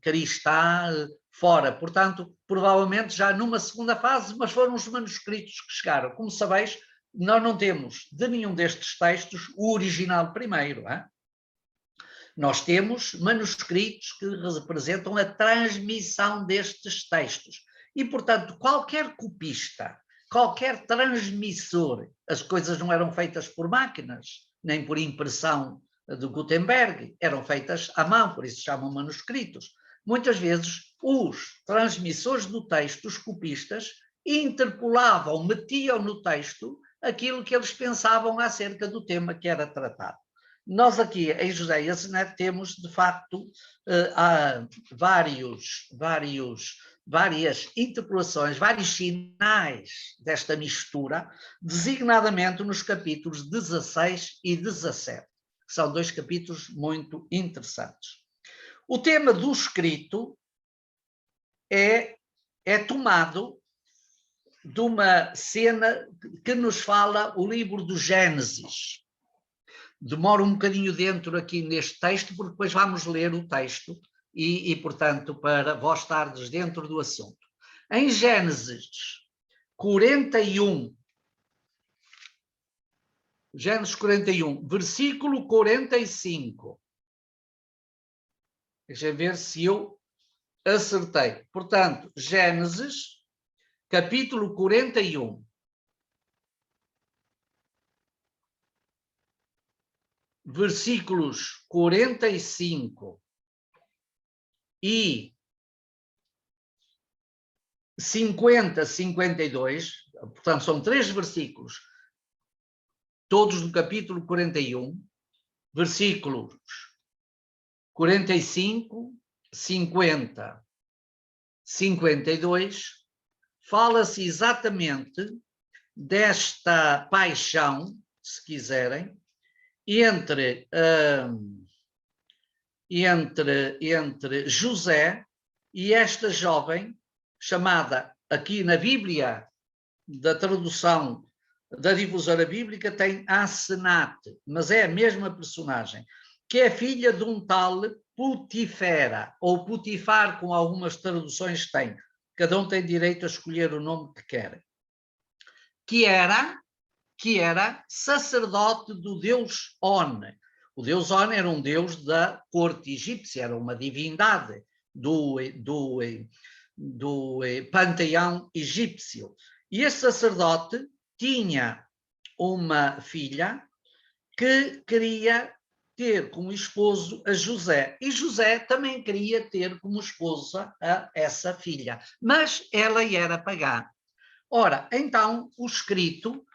cristã fora. Portanto, provavelmente já numa segunda fase, mas foram os manuscritos que chegaram. Como sabeis, nós não temos de nenhum destes textos o original primeiro. Nós temos manuscritos que representam a transmissão destes textos. E, portanto, qualquer copista, qualquer transmissor, as coisas não eram feitas por máquinas, nem por impressão de Gutenberg, eram feitas à mão, por isso chamam manuscritos. Muitas vezes, os transmissores do texto, os copistas, interpolavam, metiam no texto aquilo que eles pensavam acerca do tema que era tratado. Nós aqui em José e Asenete temos, de facto, várias interpolações, vários sinais desta mistura, designadamente nos capítulos 16 e 17, que são 2 capítulos muito interessantes. O tema do escrito é tomado de uma cena que nos fala o livro do Gênesis. Demora um bocadinho dentro aqui neste texto, porque depois vamos ler o texto e portanto, para vós estardes dentro do assunto. Em Gênesis 41, versículo 45. Deixa eu ver se eu acertei. Portanto, Gênesis, capítulo 41. Versículos 45 e 50, 52, portanto, são 3 versículos, todos do capítulo 41, versículos 45, 50, 52, fala-se exatamente desta paixão, se quiserem, entre José e esta jovem, chamada aqui na Bíblia, da tradução da difusora bíblica, tem Asenate, mas é a mesma personagem, que é filha de um tal Putifera, ou Putifar, com algumas traduções tem. Cada um tem direito a escolher o nome que quer. Que era sacerdote do deus On. O deus On era um deus da corte egípcia, era uma divindade do panteão egípcio. E esse sacerdote tinha uma filha que queria ter como esposo a José. E José também queria ter como esposa a essa filha. Mas ela era pagã. Ora, então, o escrito,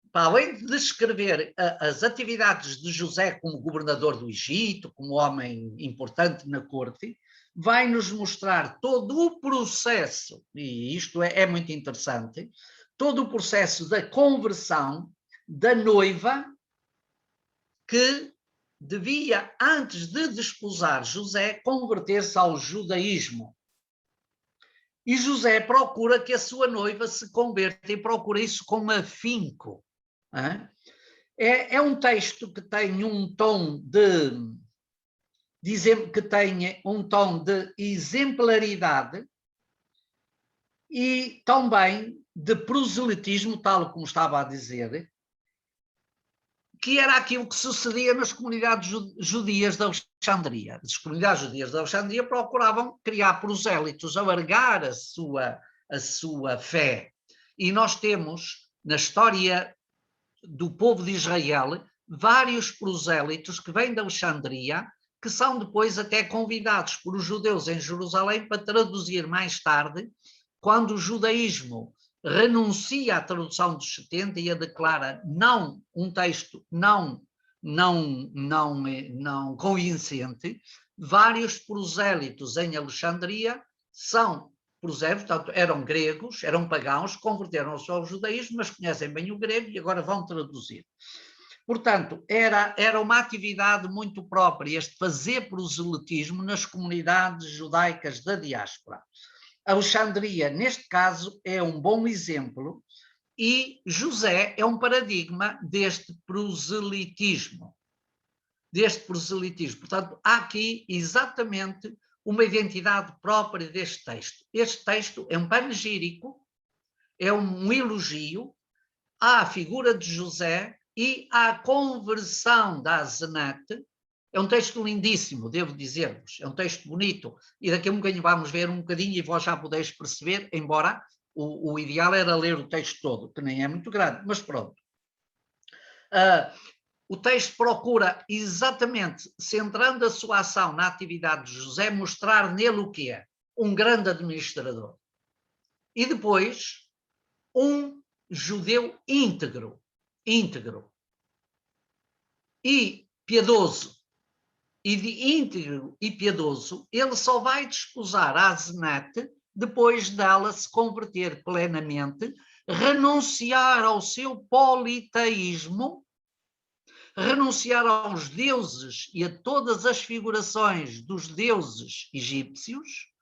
para além de descrever as atividades de José como governador do Egito, como homem importante na corte, vai nos mostrar todo o processo, e isto é muito interessante, todo o processo da conversão da noiva que devia, antes de desposar José, converter-se ao judaísmo. E José procura que a sua noiva se converta e procura isso com afinco. É um texto que tem um tom de exemplaridade e também de proselitismo, tal como estava a dizer, que era aquilo que sucedia nas comunidades judias de Alexandria. As comunidades judias de Alexandria procuravam criar prosélitos, alargar a sua fé. E nós temos, na história do povo de Israel, vários prosélitos que vêm de Alexandria, que são depois até convidados por os judeus em Jerusalém para traduzir mais tarde, quando o judaísmo renuncia à tradução dos 70 e a declara não um texto não convincente, vários prosélitos em Alexandria são prosélitos, portanto, eram gregos, eram pagãos, converteram-se ao judaísmo, mas conhecem bem o grego e agora vão traduzir. Portanto, era uma atividade muito própria, este fazer proselitismo nas comunidades judaicas da diáspora. Alexandria, neste caso, é um bom exemplo e José é um paradigma deste proselitismo. Portanto, há aqui exatamente uma identidade própria deste texto. Este texto é um panegírico, é um elogio à figura de José e à conversão da Asenate. É um texto lindíssimo, devo dizer-vos, é um texto bonito, e daqui a um bocadinho vamos ver um bocadinho e vós já podeis perceber, embora o ideal era ler o texto todo, que nem é muito grande, mas pronto. O texto procura exatamente, centrando a sua ação na atividade de José, mostrar nele o que é? Um grande administrador. E depois, um judeu íntegro e piedoso. E de íntegro e piedoso, ele só vai desposar a Asenate depois dela se converter plenamente, renunciar ao seu politeísmo, renunciar aos deuses e a todas as figurações dos deuses egípcios,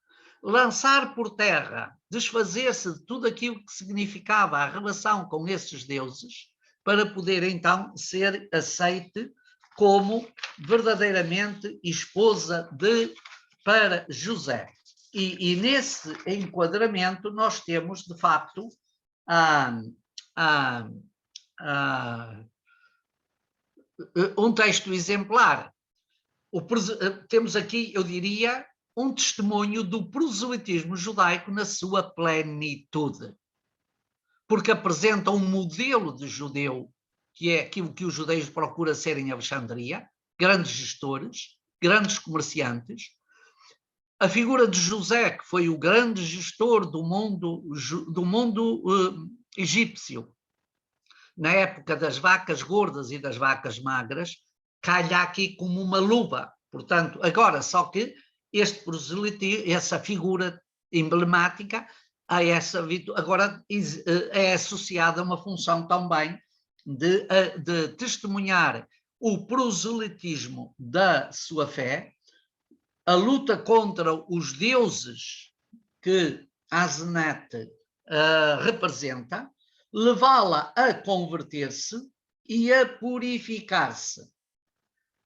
lançar por terra, desfazer-se de tudo aquilo que significava a relação com esses deuses, para poder então ser aceite como verdadeiramente esposa para José. E nesse enquadramento nós temos, de facto, um texto exemplar. Temos aqui, eu diria, um testemunho do proselitismo judaico na sua plenitude, porque apresenta um modelo de judeu, que é aquilo que os judeus procuram ser em Alexandria, grandes gestores, grandes comerciantes. A figura de José, que foi o grande gestor do mundo egípcio, na época das vacas gordas e das vacas magras, calha aqui como uma luva. Portanto, agora, só que este proselitismo, essa figura emblemática, agora é associada a uma função também de testemunhar o proselitismo da sua fé, a luta contra os deuses que Asenate representa, levá-la a converter-se e a purificar-se.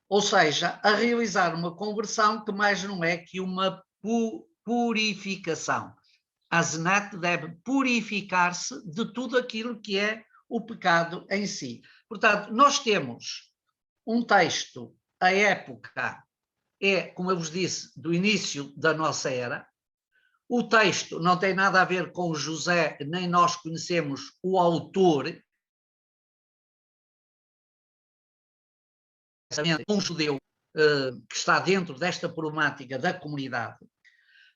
Ou seja, a realizar uma conversão que mais não é que uma purificação. Asenate deve purificar-se de tudo aquilo que é o pecado em si. Portanto, nós temos um texto, a época é, como eu vos disse, do início da nossa era. O texto não tem nada a ver com José, nem nós conhecemos o autor, um judeu que está dentro desta problemática da comunidade.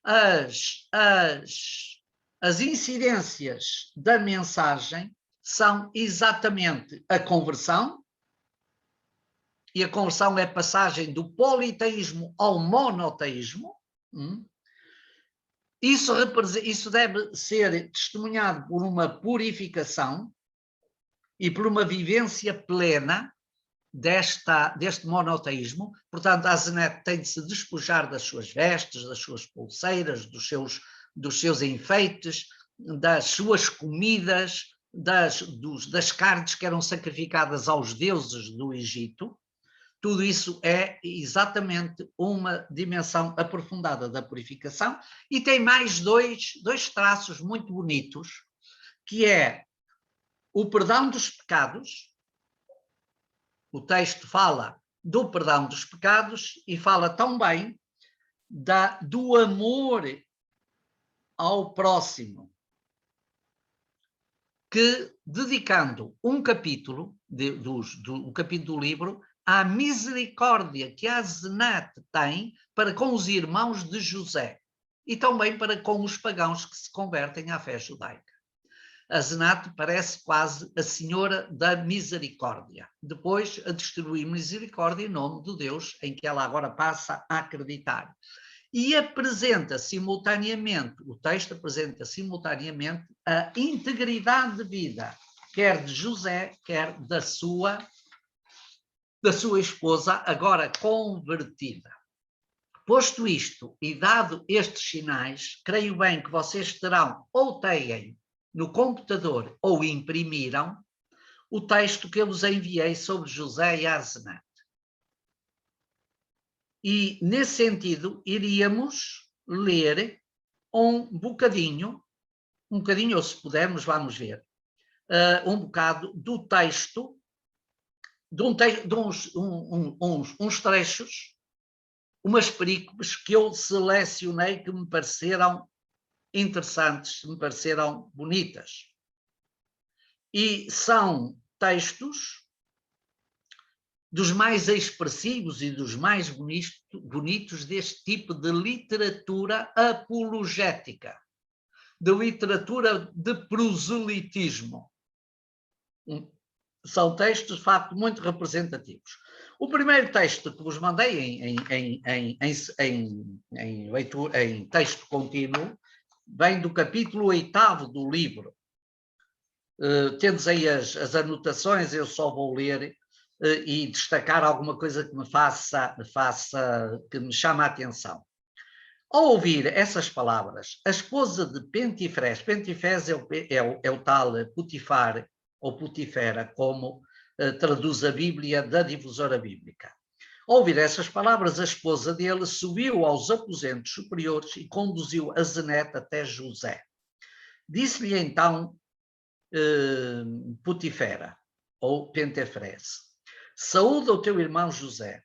As incidências da mensagem são exatamente a conversão, e a conversão é a passagem do politeísmo ao monoteísmo. Isso deve ser testemunhado por uma purificação e por uma vivência plena deste monoteísmo. Portanto, a Asenate tem de se despojar das suas vestes, das suas pulseiras, dos seus enfeites, das suas comidas, das carnes que eram sacrificadas aos deuses do Egito. Tudo isso é exatamente uma dimensão aprofundada da purificação, e tem mais dois traços muito bonitos, que é o perdão dos pecados. O texto fala do perdão dos pecados e fala também do amor ao próximo, que, dedicando um capítulo do livro à misericórdia que a Asenate tem para com os irmãos de José e também para com os pagãos que se convertem à fé judaica. A Asenate parece quase a senhora da misericórdia, depois a distribuir misericórdia em nome do Deus em que ela agora passa a acreditar. E apresenta simultaneamente, o texto apresenta simultaneamente a integridade de vida, quer de José, quer da sua esposa, agora convertida. Posto isto e dado estes sinais, creio bem que vocês terão ou têm no computador ou imprimiram o texto que eu vos enviei sobre José e Asenate. E, nesse sentido, iríamos ler um bocadinho, ou se pudermos, vamos ver, um bocado do texto, uns trechos, umas perícopes que eu selecionei que me pareceram interessantes, me pareceram bonitas. E são textos dos mais expressivos e dos mais bonitos deste tipo de literatura apologética, de literatura de proselitismo. São textos, de facto, muito representativos. O primeiro texto que vos mandei em texto contínuo vem do capítulo 8º do livro. Tendes aí as anotações, eu só vou ler e destacar alguma coisa que que me chama a atenção. Ao ouvir essas palavras, a esposa de Pentifrés é o tal Putifar, ou Putifera, como traduz a Bíblia da Difusora Bíblica. Ao ouvir essas palavras, a esposa dele subiu aos aposentos superiores e conduziu a Zenete até José. Disse-lhe então Putifera, ou Pentefrés: saúda o teu irmão José.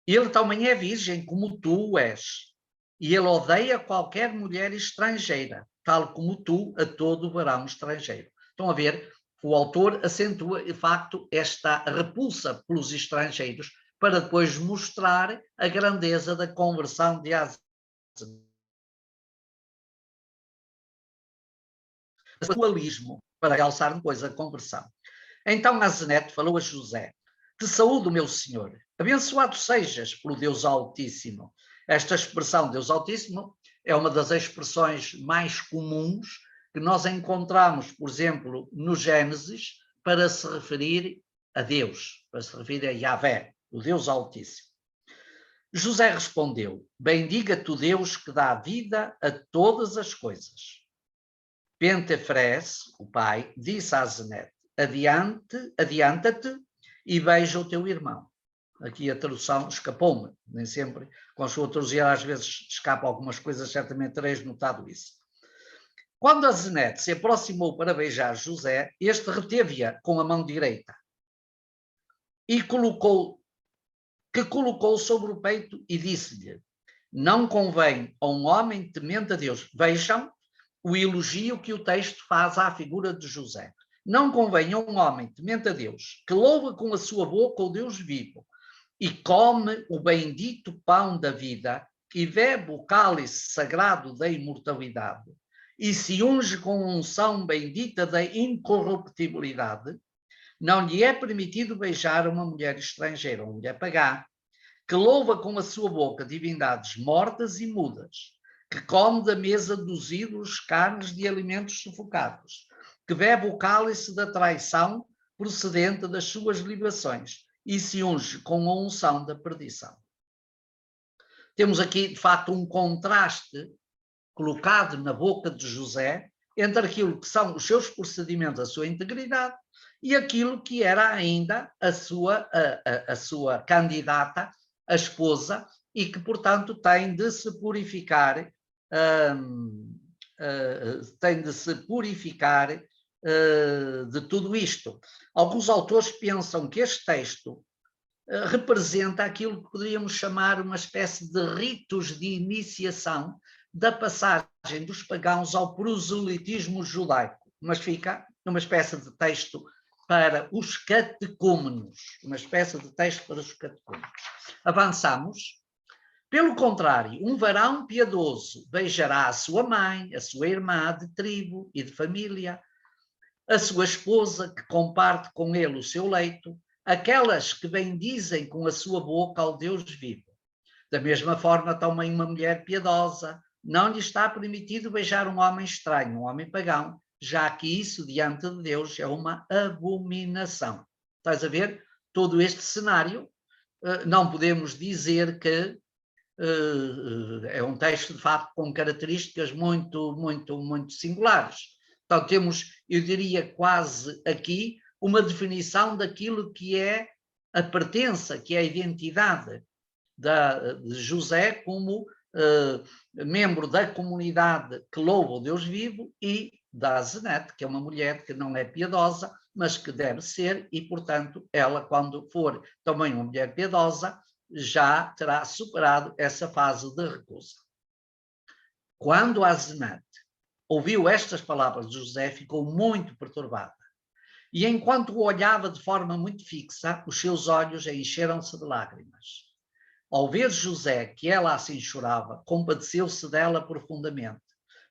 Ele também é virgem, como tu és, e ele odeia qualquer mulher estrangeira, tal como tu a todo varão estrangeiro. Estão a ver? O autor acentua, de facto, esta repulsa pelos estrangeiros, para depois mostrar a grandeza da conversão de Azenete. O dualismo, para realçar depois a conversão. Então Azenete falou a José: te saúdo, meu senhor, abençoado sejas pelo Deus Altíssimo. Esta expressão Deus Altíssimo é uma das expressões mais comuns que nós encontramos, por exemplo, no Gênesis, para se referir a Deus, para se referir a Yahvé, o Deus Altíssimo. José respondeu: bendiga-te o Deus que dá vida a todas as coisas. Pentefrés, o pai, disse a Azenete: adianta-te e beija o teu irmão. Aqui a tradução escapou-me, nem sempre, com a sua tradução às vezes escapa algumas coisas, certamente tereis notado isso. Quando Azenete se aproximou para beijar José, este reteve-a com a mão direita e colocou sobre o peito e disse-lhe: não convém a um homem temente a Deus. Vejam o elogio que o texto faz à figura de José. Não convém a um homem temente a Deus, que louva com a sua boca o Deus vivo, e come o bendito pão da vida, e bebe o cálice sagrado da imortalidade, e se unge com a unção bendita da incorruptibilidade, não lhe é permitido beijar uma mulher estrangeira, uma mulher pagã, que louva com a sua boca divindades mortas e mudas, que come da mesa dos ídolos carnes de alimentos sufocados, que bebe o cálice da traição procedente das suas libações e se unge com a unção da perdição. Temos aqui, de facto, um contraste colocado na boca de José entre aquilo que são os seus procedimentos, a sua integridade, e aquilo que era ainda a sua candidata, a esposa, e que, portanto, tem de se purificar de tudo isto. Alguns autores pensam que este texto representa aquilo que poderíamos chamar uma espécie de ritos de iniciação da passagem dos pagãos ao proselitismo judaico, mas fica numa espécie de texto para os catecúmenos, uma espécie de texto para os catecúmenos. Avançamos. Pelo contrário, um varão piedoso beijará a sua mãe, a sua irmã de tribo e de família, a sua esposa que comparte com ele o seu leito, aquelas que bendizem com a sua boca ao Deus vivo. Da mesma forma, também uma mulher piedosa não lhe está permitido beijar um homem estranho, um homem pagão, já que isso diante de Deus é uma abominação. Estás a ver? Todo este cenário, não podemos dizer que é um texto, de facto, com características muito, muito, muito singulares. Então temos, eu diria, quase aqui uma definição daquilo que é a pertença, que é a identidade de José como membro da comunidade que louva o Deus vivo, e da Azenete, que é uma mulher que não é piedosa, mas que deve ser, e, portanto, ela, quando for também uma mulher piedosa, já terá superado essa fase de recusa. Quando a Azenete ouviu estas palavras de José, ficou muito perturbada. E enquanto o olhava de forma muito fixa, os seus olhos encheram-se de lágrimas. Ao ver José que ela assim chorava, compadeceu-se dela profundamente,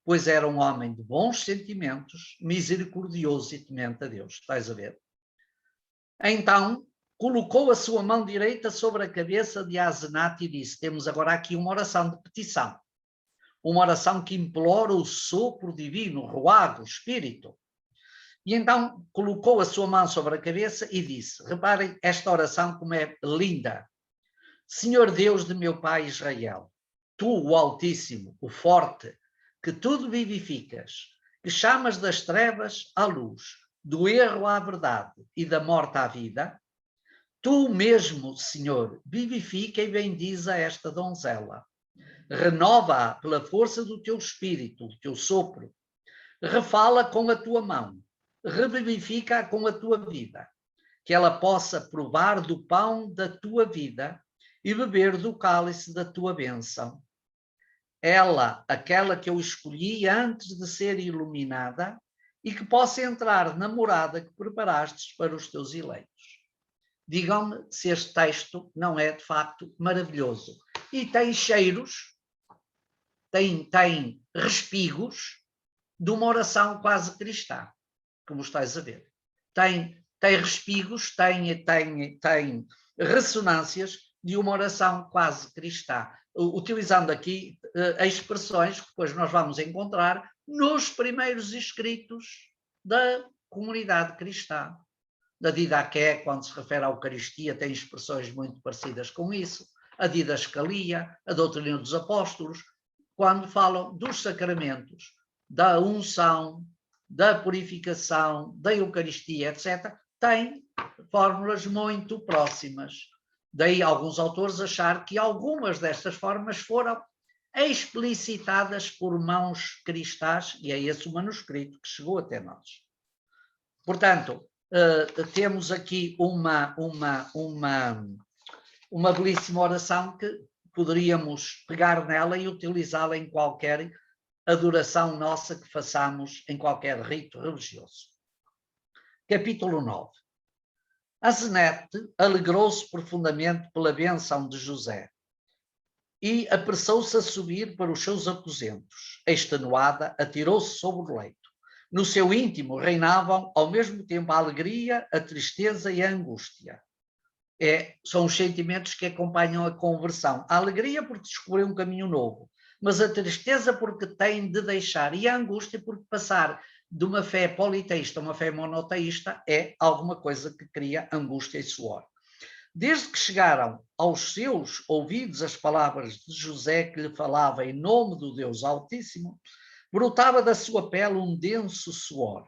pois era um homem de bons sentimentos, misericordioso e temente a Deus. Estás a ver? Então, colocou a sua mão direita sobre a cabeça de Asenate e disse, temos agora aqui uma oração de petição, uma oração que implora o sopro divino, o ruach, o espírito. E então colocou a sua mão sobre a cabeça e disse, reparem esta oração como é linda. Senhor Deus de meu pai Israel, tu, o Altíssimo, o Forte, que tudo vivificas, que chamas das trevas à luz, do erro à verdade e da morte à vida, tu mesmo, Senhor, vivifica e bendize a esta donzela. Renova-a pela força do teu espírito, do teu sopro. Refala com a tua mão. Revivifica-a com a tua vida. Que ela possa provar do pão da tua vida e beber do cálice da tua bênção. Ela, aquela que eu escolhi antes de ser iluminada, e que possa entrar na morada que preparastes para os teus eleitos. Digam-me se este texto não é, de facto, maravilhoso. E tem cheiros, tem respigos de uma oração quase cristã, como estás a ver. Tem respigos, tem ressonâncias de uma oração quase cristã, utilizando aqui expressões que depois nós vamos encontrar nos primeiros escritos da comunidade cristã. Da Didaqué, quando se refere à Eucaristia, tem expressões muito parecidas com isso. A Didascalia, a doutrina dos apóstolos, quando falam dos sacramentos, da unção, da purificação, da Eucaristia, etc., tem fórmulas muito próximas. Daí alguns autores achar que algumas destas formas foram explicitadas por mãos cristãs, e é esse o manuscrito que chegou até nós. Portanto, temos aqui uma belíssima oração que poderíamos pegar nela e utilizá-la em qualquer adoração nossa que façamos em qualquer rito religioso. Capítulo 9. Asenete alegrou-se profundamente pela bênção de José e apressou-se a subir para os seus aposentos. Extenuada, atirou-se sobre o leito. No seu íntimo reinavam ao mesmo tempo a alegria, a tristeza e a angústia. São os sentimentos que acompanham a conversão. A alegria porque descobriu um caminho novo, mas a tristeza porque tem de deixar, e a angústia porque passar de uma fé politeísta a uma fé monoteísta é alguma coisa que cria angústia e suor. Desde que chegaram aos seus ouvidos as palavras de José que lhe falava em nome do Deus Altíssimo, brotava da sua pele um denso suor,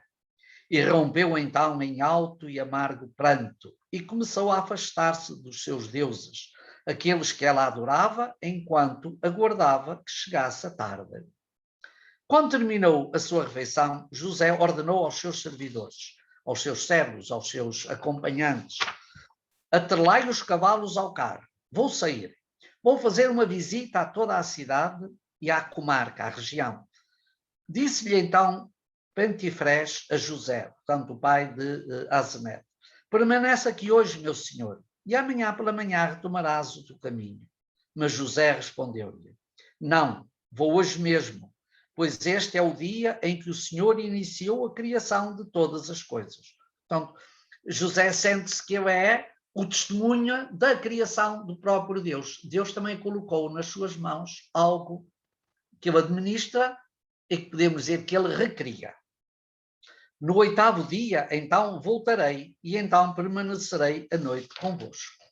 e rompeu então em alto e amargo pranto, e começou a afastar-se dos seus deuses, aqueles que ela adorava, enquanto aguardava que chegasse a tarde. Quando terminou a sua refeição, José ordenou aos seus servidores, aos seus servos, aos seus acompanhantes, atrelai os cavalos ao carro, vou sair, vou fazer uma visita a toda a cidade e à comarca, à região. Disse-lhe então Pentifrés a José, portanto o pai de Asenete, permanece aqui hoje, meu senhor, e amanhã pela manhã retomarás o teu caminho. Mas José respondeu-lhe, não, vou hoje mesmo, pois este é o dia em que o Senhor iniciou a criação de todas as coisas. Portanto, José sente-se que ele é o testemunho da criação do próprio Deus. Deus também colocou nas suas mãos algo que ele administra e que podemos dizer que ele recria. No 8º dia, então, voltarei e então permanecerei a noite convosco.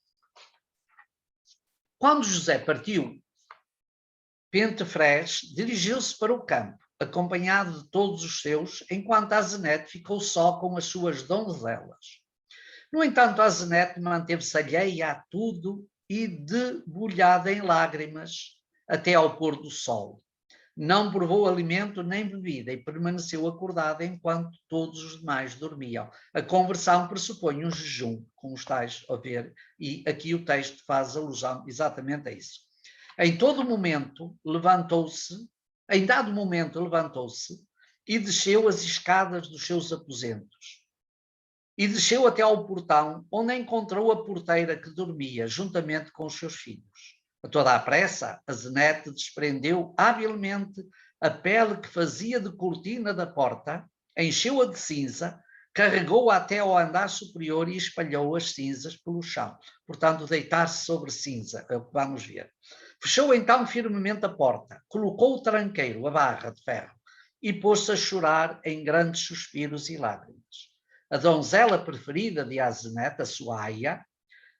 Quando José partiu, Pentefrés dirigiu-se para o campo, acompanhado de todos os seus, enquanto Asenete ficou só com as suas donzelas. No entanto, Asenete manteve-se alheia a tudo e debulhada em lágrimas até ao pôr do sol. Não provou alimento nem bebida e permaneceu acordada enquanto todos os demais dormiam. A conversão pressupõe um jejum, como estáis a ver, e aqui o texto faz alusão exatamente a isso. Em dado momento levantou-se e desceu as escadas dos seus aposentos. E desceu até ao portão, onde encontrou a porteira que dormia, juntamente com os seus filhos. A toda a pressa, Asenete desprendeu habilmente a pele que fazia de cortina da porta, encheu-a de cinza, carregou-a até ao andar superior e espalhou as cinzas pelo chão. Portanto, deitar-se sobre cinza, é o que vamos ver. Fechou então firmemente a porta, colocou o tranqueiro, a barra de ferro, e pôs-se a chorar em grandes suspiros e lágrimas. A donzela preferida de Asenete, a sua aia,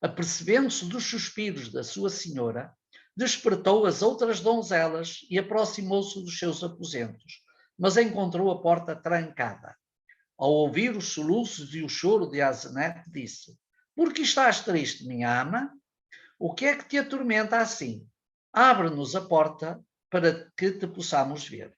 apercebendo-se dos suspiros da sua senhora, despertou as outras donzelas e aproximou-se dos seus aposentos, mas encontrou a porta trancada. Ao ouvir os soluços e o choro de Asenete, disse: "Por que estás triste, minha ama? O que é que te atormenta assim? Abre-nos a porta para que te possamos ver."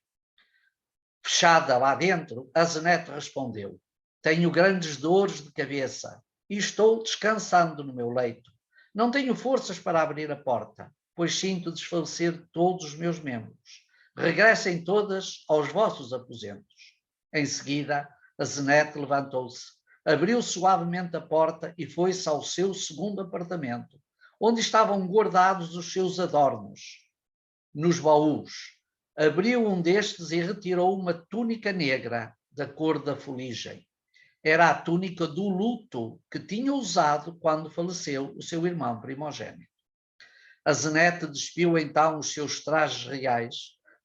Fechada lá dentro, Asenete respondeu: "Tenho grandes dores de cabeça e estou descansando no meu leito. Não tenho forças para abrir a porta, pois sinto desfalecer todos os meus membros. Regressem todas aos vossos aposentos." Em seguida, Asenete levantou-se, abriu suavemente a porta e foi-se ao seu segundo apartamento, onde estavam guardados os seus adornos, nos baús. Abriu um destes e retirou uma túnica negra, da cor da fuligem. Era a túnica do luto que tinha usado quando faleceu o seu irmão primogênito. Asenete despiu então os seus trajes reais,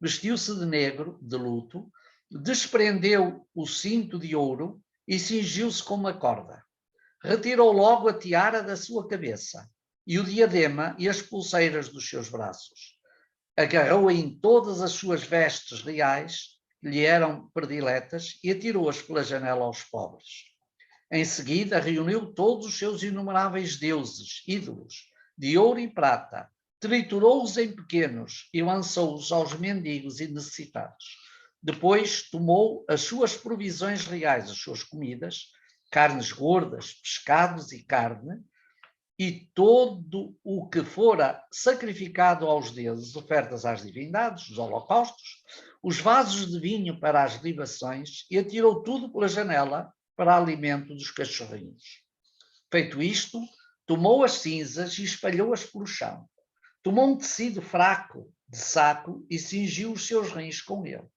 vestiu-se de negro, de luto, desprendeu o cinto de ouro e cingiu-se com uma corda. Retirou logo a tiara da sua cabeça e o diadema e as pulseiras dos seus braços. Agarrou em todas as suas vestes reais, que lhe eram prediletas, e atirou-as pela janela aos pobres. Em seguida, reuniu todos os seus inumeráveis deuses, ídolos, de ouro e prata, triturou-os em pequenos e lançou-os aos mendigos e necessitados. Depois tomou as suas provisões reais, as suas comidas, carnes gordas, pescados e carne, e todo o que fora sacrificado aos deuses, ofertas às divindades, os holocaustos, os vasos de vinho para as libações, e atirou tudo pela janela para alimento dos cachorrinhos. Feito isto, tomou as cinzas e espalhou-as pelo chão. Tomou um tecido fraco de saco e cingiu os seus rins com ele.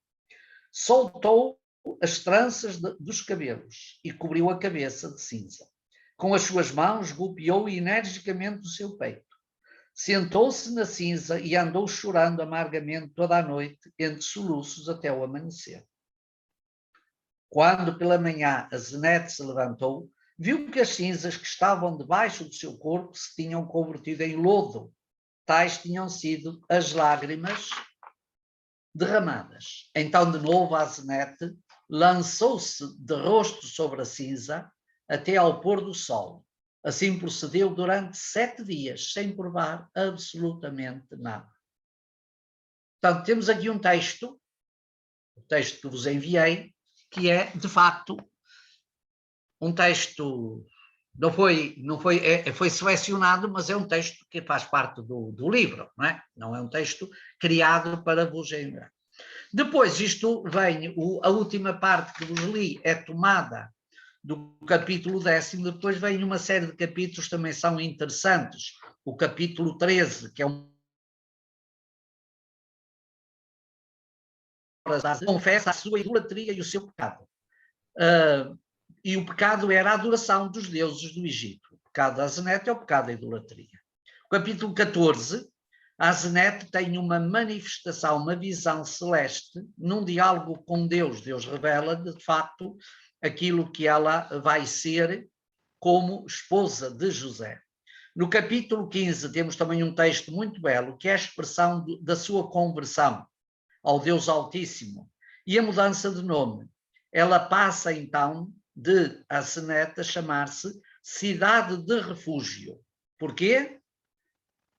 Soltou as tranças dos cabelos e cobriu a cabeça de cinza. Com as suas mãos golpeou energicamente o seu peito. Sentou-se na cinza e andou chorando amargamente toda a noite, entre soluços até o amanhecer. Quando pela manhã Asenete se levantou, viu que as cinzas que estavam debaixo do seu corpo se tinham convertido em lodo. Tais tinham sido as lágrimas derramadas. Então, de novo, Asenete lançou-se de rosto sobre a cinza até ao pôr do sol. Assim procedeu durante 7 dias, sem provar absolutamente nada. Portanto, temos aqui um texto, o texto que vos enviei, que é, de facto, um texto, foi selecionado, mas é um texto que faz parte do livro, não é? Não é um texto criado para vos enviar. Depois, isto vem, a última parte que vos li é tomada do capítulo 10º, depois vem uma série de capítulos que também são interessantes. O capítulo 13, que é confessa a sua idolatria e o seu pecado. E o pecado era a adoração dos deuses do Egito. O pecado de Asenete é o pecado da idolatria. O capítulo 14, Asenete tem uma manifestação, uma visão celeste, num diálogo com Deus. Deus revela, de facto, aquilo que ela vai ser como esposa de José. No capítulo 15 temos também um texto muito belo, que é a expressão da sua conversão ao Deus Altíssimo e a mudança de nome. Ela passa então de Asenete a chamar-se Cidade de Refúgio. Porquê?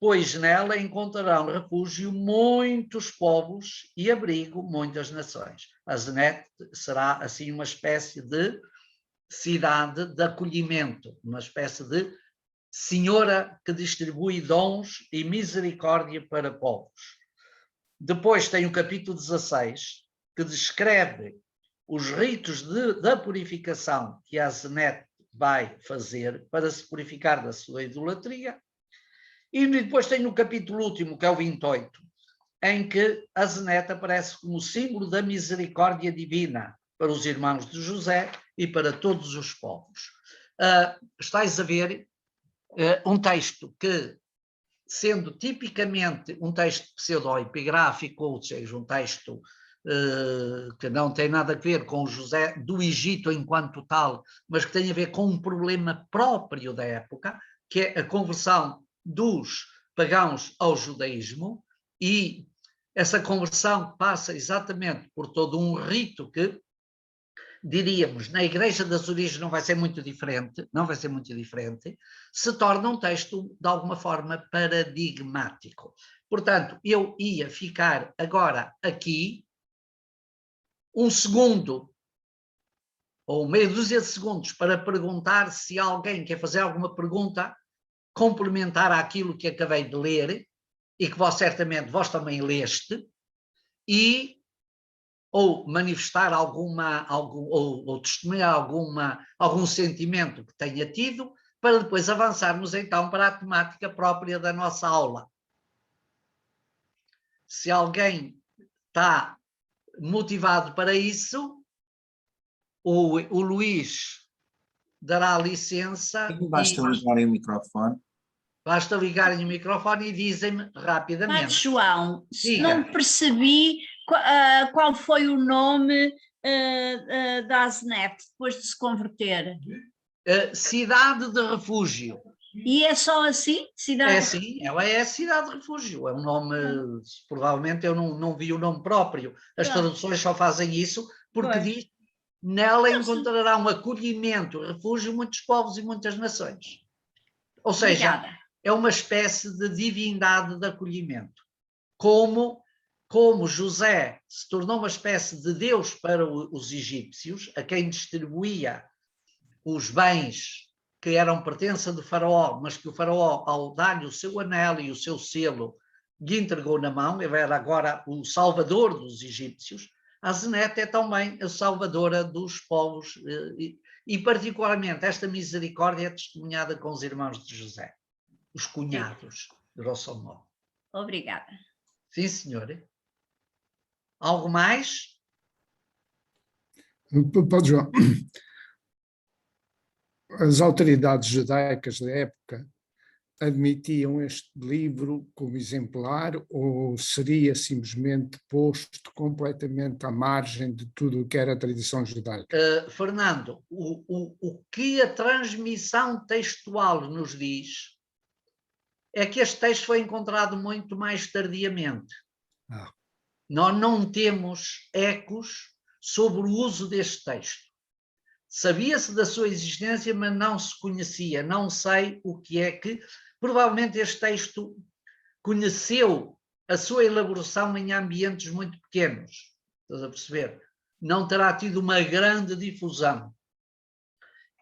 Pois nela encontrarão refúgio muitos povos e abrigo muitas nações. Asenete será assim uma espécie de cidade de acolhimento, uma espécie de senhora que distribui dons e misericórdia para povos. Depois tem o capítulo 16, que descreve os ritos da purificação que Asenete vai fazer para se purificar da sua idolatria. E depois tem o capítulo último, que é o 28, em que a zenete aparece como símbolo da misericórdia divina para os irmãos de José e para todos os povos. Estais a ver um texto que, sendo tipicamente um texto pseudo-epigráfico, ou seja, um texto que não tem nada a ver com José do Egito enquanto tal, mas que tem a ver com um problema próprio da época, que é a conversão dos pagãos ao judaísmo, e essa conversão passa exatamente por todo um rito que, diríamos, na Igreja das Origens não vai ser muito diferente, se torna um texto de alguma forma paradigmático. Portanto, eu ia ficar agora aqui um segundo ou meia dúzia de segundos para perguntar se alguém quer fazer alguma pergunta complementar àquilo que acabei de ler e que vós também leste, e ou manifestar ou testemunhar algum sentimento que tenha tido, para depois avançarmos então para a temática própria da nossa aula. Se alguém está motivado para isso, o Luís dará licença. Basta ligarem o microfone. Basta ligarem o microfone e dizem-me rapidamente. Mas, João, Diga. Não percebi qual foi o nome da Azenete depois de se converter. Cidade de Refúgio. E é só assim? Cidade... É sim, ela é a Cidade de Refúgio. É um nome, provavelmente eu não vi o nome próprio. As traduções só fazem isso porque diz: nela encontrará um acolhimento, refúgio, muitos povos e muitas nações. Ou seja, Obrigada. É uma espécie de divindade de acolhimento. Como José se tornou uma espécie de Deus para os egípcios, a quem distribuía os bens que eram pertença do faraó, mas que o faraó, ao dar-lhe o seu anel e o seu selo, lhe entregou na mão. Ele era agora o salvador dos egípcios. A Zenete é também a salvadora dos povos, e particularmente esta misericórdia é testemunhada com os irmãos de José, os cunhados, grosso modo. Obrigada. Sim, senhor. Algo mais? Pode, João. As autoridades judaicas da época admitiam este livro como exemplar, ou seria simplesmente posto completamente à margem de tudo o que era a tradição judaica? Fernando, o que a transmissão textual nos diz é que este texto foi encontrado muito mais tardiamente. Nós não temos ecos sobre o uso deste texto. Sabia-se da sua existência, mas não se conhecia. Não sei o que é que... Provavelmente este texto conheceu a sua elaboração em ambientes muito pequenos. Estás a perceber? Não terá tido uma grande difusão.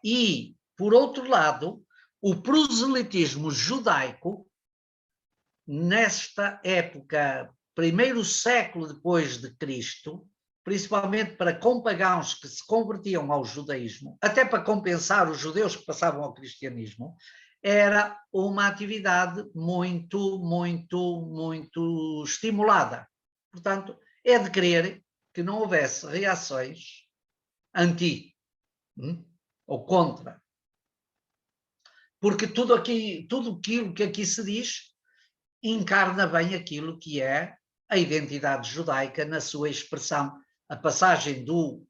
E, por outro lado, o proselitismo judaico, nesta época, primeiro século depois de Cristo, principalmente para compagãos que se convertiam ao judaísmo, até para compensar os judeus que passavam ao cristianismo, era uma atividade muito, muito, muito estimulada. Portanto, é de crer que não houvesse reações anti ou contra. Porque tudo aquilo que aqui se diz encarna bem aquilo que é a identidade judaica na sua expressão. A passagem do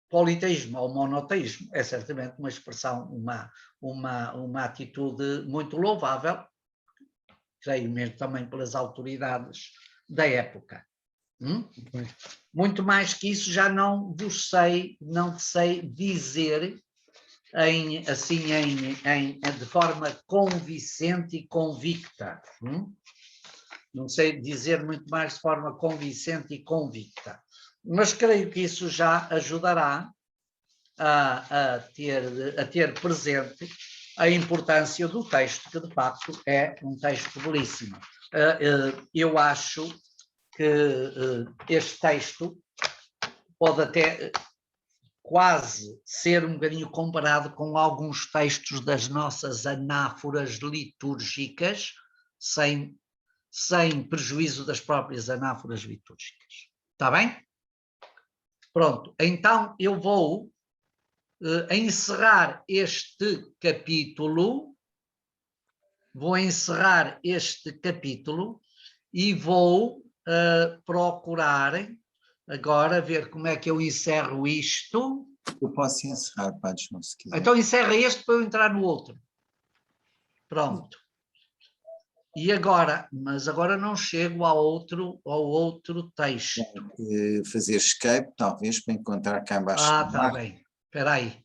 politeísmo ao monoteísmo é certamente uma expressão, uma atitude muito louvável, creio mesmo também pelas autoridades da época. Muito mais que isso já não sei dizer de forma convincente e convicta. Não sei dizer muito mais de forma convincente e convicta. Mas creio que isso já ajudará a ter presente a importância do texto, que de facto é um texto belíssimo. Eu acho que este texto pode até quase ser um bocadinho comparado com alguns textos das nossas anáforas litúrgicas, sem sem prejuízo das próprias anáforas litúrgicas. Está bem? Pronto, então eu vou encerrar este capítulo, e vou procurar agora ver como é que eu encerro isto. Eu posso encerrar, Padre João, se quiser. Então encerra este para eu entrar no outro. Pronto. E agora, mas agora não chego ao outro texto. Fazer escape, talvez, para encontrar cá embaixo. Está bem. Espera aí.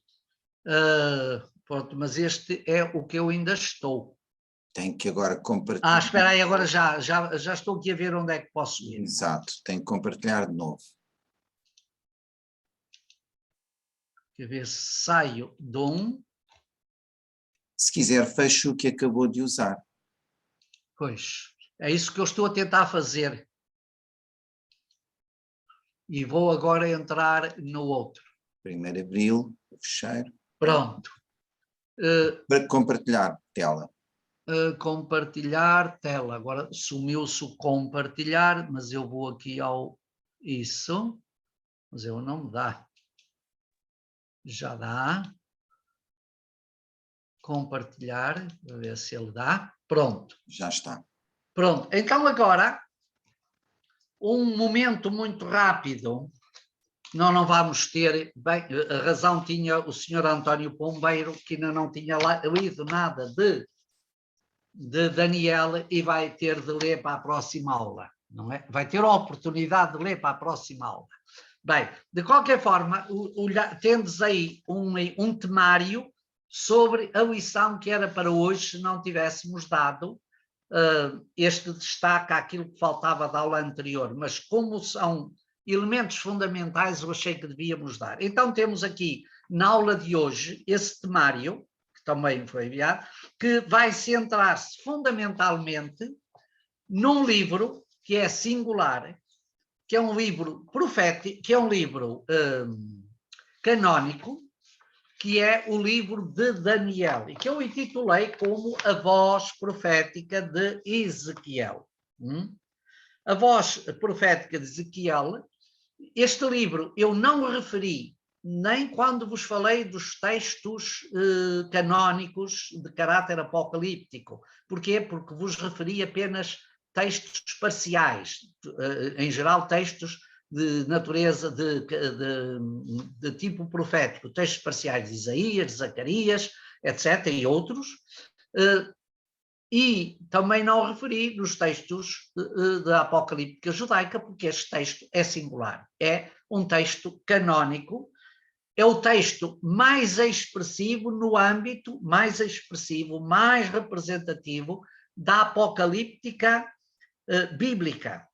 Pronto, mas este é o que eu ainda estou. Tem que agora compartilhar. Espera aí, agora já estou aqui a ver onde é que posso ir. Exato, tem que compartilhar de novo. Quer ver se saio de um. Se quiser, feche o que acabou de usar. Pois, é isso que eu estou a tentar fazer. E vou agora entrar no outro. Primeiro abri-lo, fechar. Pronto. Para compartilhar tela. Compartilhar tela. Agora sumiu-se o compartilhar, mas eu vou aqui ao isso. Mas eu não me dá. Já dá. Compartilhar, para ver se ele dá. Pronto. Já está. Pronto. Então agora, um momento muito rápido. Não vamos ter, bem, a razão tinha o senhor António Pombeiro, que ainda não tinha lido nada de Daniel e vai ter de ler para a próxima aula, não é? Vai ter a oportunidade de ler para a próxima aula. Bem, de qualquer forma, tendes aí um temário sobre a lição que era para hoje, se não tivéssemos dado este destaque àquilo que faltava da aula anterior, mas como são elementos fundamentais, eu achei que devíamos dar. Então temos aqui, na aula de hoje, esse temário, que também foi enviado, que vai centrar-se fundamentalmente num livro que é singular, que é um livro profético, que é um livro canónico, que é o livro de Daniel, e que eu intitulei como A Voz Profética de Ezequiel. A Voz Profética de Ezequiel. Este livro eu não referi nem quando vos falei dos textos canónicos de caráter apocalíptico. Porquê? Porque vos referi apenas textos parciais, em geral textos de natureza de tipo profético, textos parciais de Isaías, de Zacarias, etc., e outros. E também não referi nos textos da Apocalíptica Judaica, porque este texto é singular. É um texto canónico, é o texto mais expressivo no âmbito, mais expressivo, mais representativo da Apocalíptica bíblica.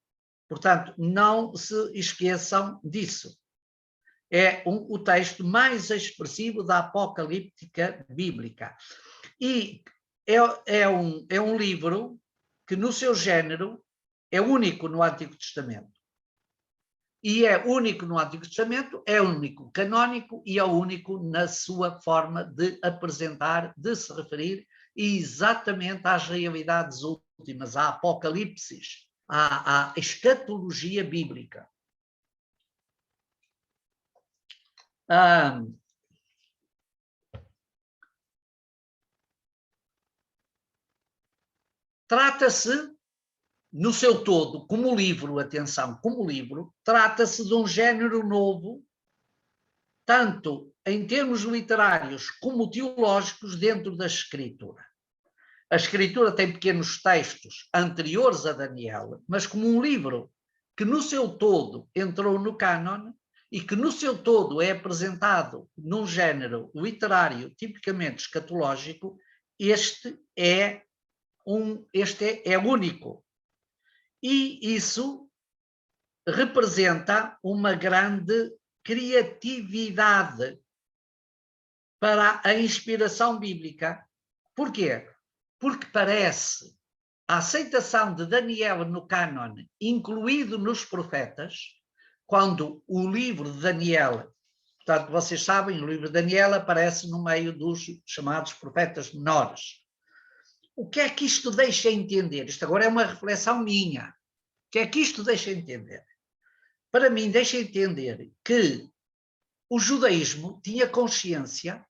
Portanto, não se esqueçam disso. É o texto mais expressivo da Apocalíptica bíblica. E é um livro que, no seu género, é único no Antigo Testamento. E é único no Antigo Testamento, é único canónico e é único na sua forma de apresentar, de se referir exatamente às realidades últimas, à Apocalipse, à escatologia bíblica. Trata-se, no seu todo, como livro, atenção, como livro, trata-se de um género novo, tanto em termos literários como teológicos dentro da Escritura. A Escritura tem pequenos textos anteriores a Daniel, mas como um livro que no seu todo entrou no cânon e que no seu todo é apresentado num género literário tipicamente escatológico, este é único. E isso representa uma grande criatividade para a inspiração bíblica. Porquê? Porque parece a aceitação de Daniel no cânon, incluído nos profetas, quando o livro de Daniel, portanto, vocês sabem, o livro de Daniel aparece no meio dos chamados profetas menores. O que é que isto deixa entender? Isto agora é uma reflexão minha. O que é que isto deixa entender? Para mim, deixa entender que o judaísmo tinha consciência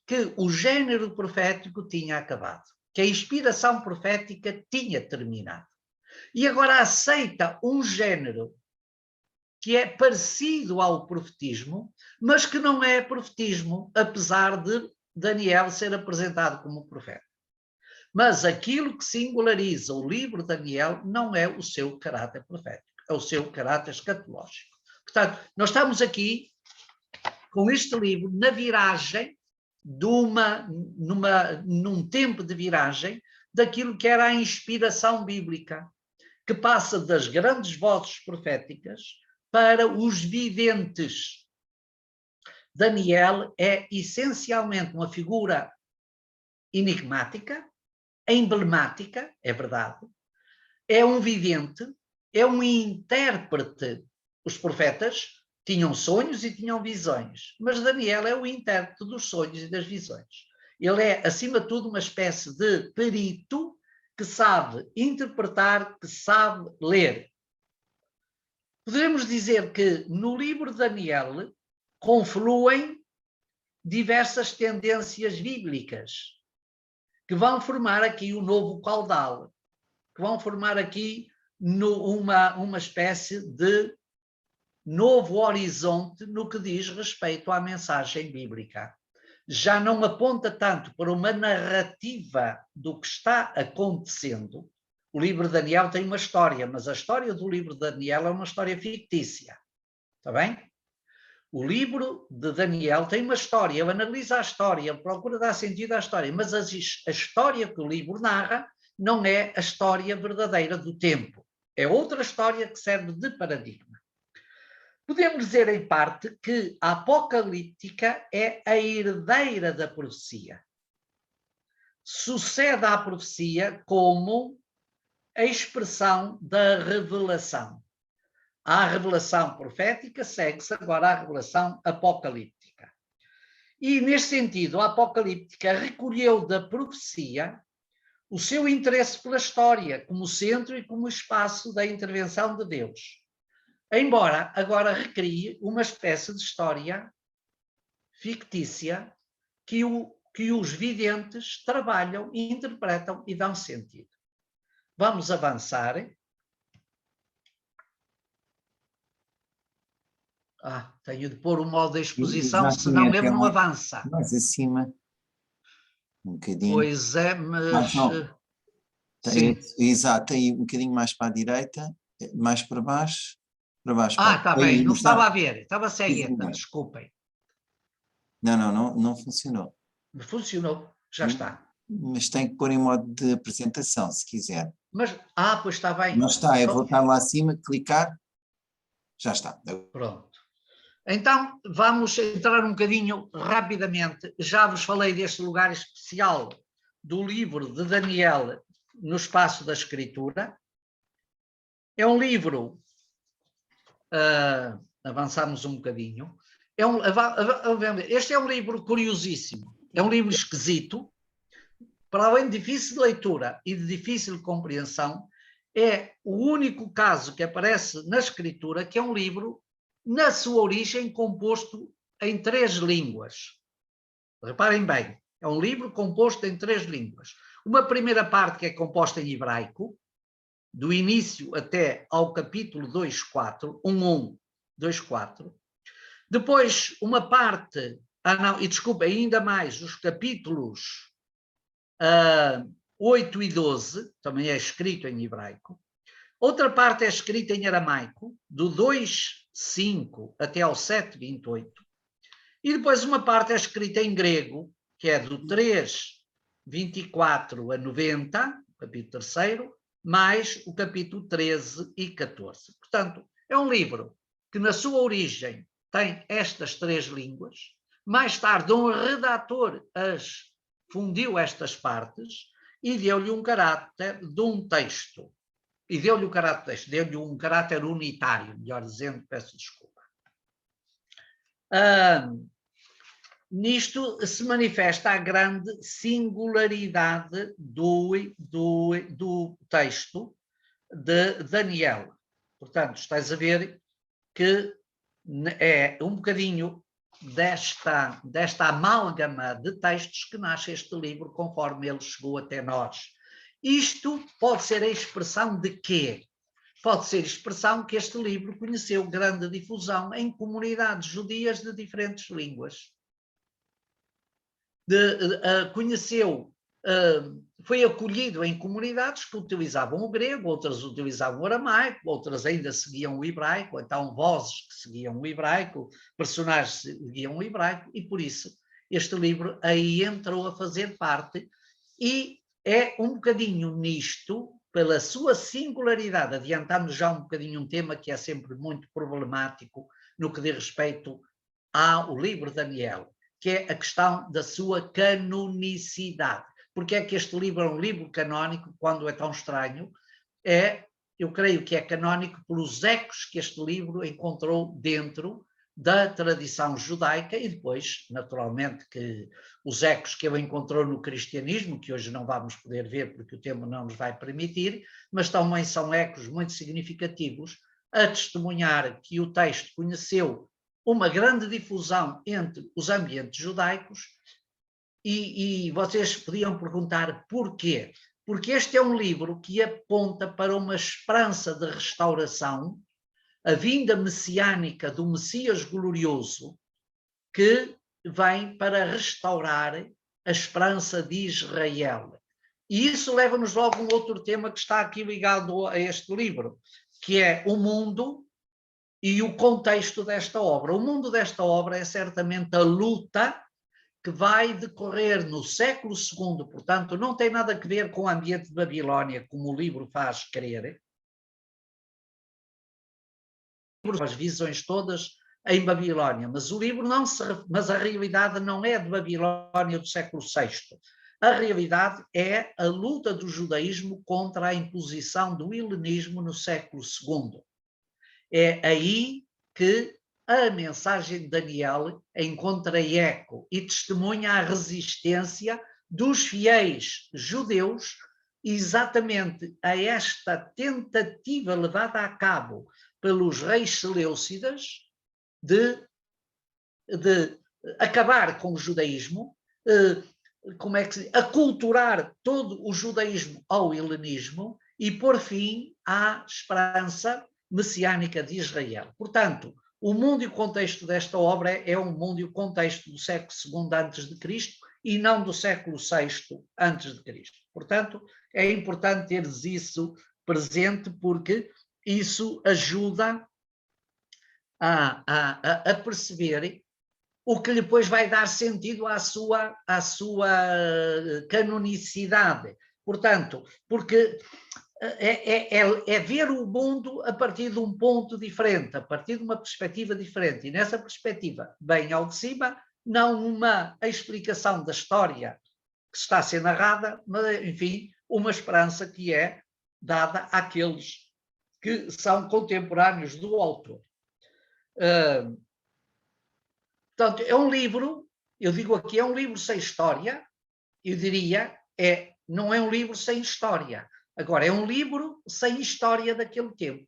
que o género profético tinha acabado, que a inspiração profética tinha terminado. E agora aceita um género que é parecido ao profetismo, mas que não é profetismo, apesar de Daniel ser apresentado como profeta. Mas aquilo que singulariza o livro de Daniel não é o seu caráter profético, é o seu caráter escatológico. Portanto, nós estamos aqui com este livro na viragem num tempo de viragem daquilo que era a inspiração bíblica, que passa das grandes vozes proféticas para os videntes. Daniel é essencialmente uma figura enigmática, emblemática, é verdade, é um vidente, é um intérprete. Os profetas tinham sonhos e tinham visões, mas Daniel é o intérprete dos sonhos e das visões. Ele é, acima de tudo, uma espécie de perito que sabe interpretar, que sabe ler. Podemos dizer que no livro de Daniel confluem diversas tendências bíblicas que vão formar aqui o novo caudal, que vão formar aqui uma espécie de novo horizonte no que diz respeito à mensagem bíblica. Já não aponta tanto para uma narrativa do que está acontecendo. O livro de Daniel tem uma história, mas a história do livro de Daniel é uma história fictícia. Está bem? O livro de Daniel tem uma história, ele analisa a história, ele procura dar sentido à história, mas a história que o livro narra não é a história verdadeira do tempo. É outra história que serve de paradigma. Podemos dizer, em parte, que a apocalíptica é a herdeira da profecia. Sucede à profecia como a expressão da revelação. À revelação profética segue-se agora a revelação apocalíptica. E, neste sentido, a apocalíptica recolheu da profecia o seu interesse pela história como centro e como espaço da intervenção de Deus. Embora agora recrie uma espécie de história fictícia que os videntes trabalham, interpretam e dão sentido. Vamos avançar. Tenho de pôr o modo de exposição, senão ele não avança. Mais acima, um bocadinho. Pois é, mas... sim. Exato, aí um bocadinho mais para a direita, mais para baixo. Está bem, não estava a ver, estava cegueta, desculpem. Não funcionou. Funcionou, já está. Mas tem que pôr em modo de apresentação, se quiser. Mas, pois está bem. Não está, é voltar lá acima, clicar, já está. Pronto. Então, vamos entrar um bocadinho rapidamente. Já vos falei deste lugar especial do livro de Daniel no espaço da escritura. É um livro... avançamos um bocadinho. Este é um livro curiosíssimo. É um livro esquisito. Para além de difícil de leitura e de difícil de compreensão, é o único caso que aparece na escritura que é um livro, na sua origem, composto em 3 línguas. Reparem bem, é um livro composto em 3 línguas. Uma primeira parte que é composta em hebraico, do início até ao capítulo 2.4, 1.1, 2.4. Depois, uma parte, desculpa, ainda mais, os capítulos 8 e 12, também é escrito em hebraico. Outra parte é escrita em aramaico, do 2.5 até ao 7.28. E depois uma parte é escrita em grego, que é do 3.24 a 90, capítulo 3º, mais o capítulo 13 e 14. Portanto, é um livro que na sua origem tem estas 3 línguas. Mais tarde, um redator fundiu estas partes e deu-lhe um caráter de um texto. Deu-lhe um caráter unitário, melhor dizendo, peço desculpa. nisto se manifesta a grande singularidade do texto de Daniel. Portanto, estás a ver que é um bocadinho desta amálgama de textos que nasce este livro, conforme ele chegou até nós. Isto pode ser a expressão de quê? Pode ser a expressão que este livro conheceu grande difusão em comunidades judias de diferentes línguas. Foi acolhido em comunidades que utilizavam o grego, outras utilizavam o aramaico, outras ainda seguiam o hebraico, então vozes que seguiam o hebraico, personagens que seguiam o hebraico, e por isso este livro aí entrou a fazer parte, e é um bocadinho nisto, pela sua singularidade, adiantando já um bocadinho um tema que é sempre muito problemático no que diz respeito ao livro de Daniel, que é a questão da sua canonicidade. Porque é que este livro é um livro canónico, quando é tão estranho? Eu creio que é canónico pelos ecos que este livro encontrou dentro da tradição judaica e depois, naturalmente, que os ecos que ele encontrou no cristianismo, que hoje não vamos poder ver porque o tempo não nos vai permitir, mas também são ecos muito significativos a testemunhar que o texto conheceu uma grande difusão entre os ambientes judaicos. E vocês podiam perguntar porquê? Porque este é um livro que aponta para uma esperança de restauração, a vinda messiânica do Messias glorioso, que vem para restaurar a esperança de Israel. E isso leva-nos logo a um outro tema que está aqui ligado a este livro, que é o mundo e o contexto desta obra. O mundo desta obra é certamente a luta que vai decorrer no século II, portanto, não tem nada a ver com o ambiente de Babilónia, como o livro faz crer. As visões todas em Babilónia, mas o livro não mas a realidade não é de Babilónia do século VI. A realidade é a luta do judaísmo contra a imposição do helenismo no século II. É aí que a mensagem de Daniel encontra eco e testemunha a resistência dos fiéis judeus exatamente a esta tentativa levada a cabo pelos reis seleucidas de acabar com o judaísmo, aculturar todo o judaísmo ao helenismo e pôr fim à esperança messiânica de Israel. Portanto, o mundo e o contexto desta obra é um mundo e o contexto do século II antes de Cristo e não do século VI antes de Cristo. Portanto, é importante teres isso presente, porque isso ajuda a perceber o que depois vai dar sentido à sua canonicidade. Portanto, porque é ver o mundo a partir de um ponto diferente, a partir de uma perspectiva diferente. E nessa perspectiva, bem ao de cima, não uma explicação da história que está a ser narrada, mas, enfim, uma esperança que é dada àqueles que são contemporâneos do autor. Portanto, é um livro, eu digo aqui, é um livro sem história, eu diria, não é um livro sem história. Agora, é um livro sem história daquele tempo.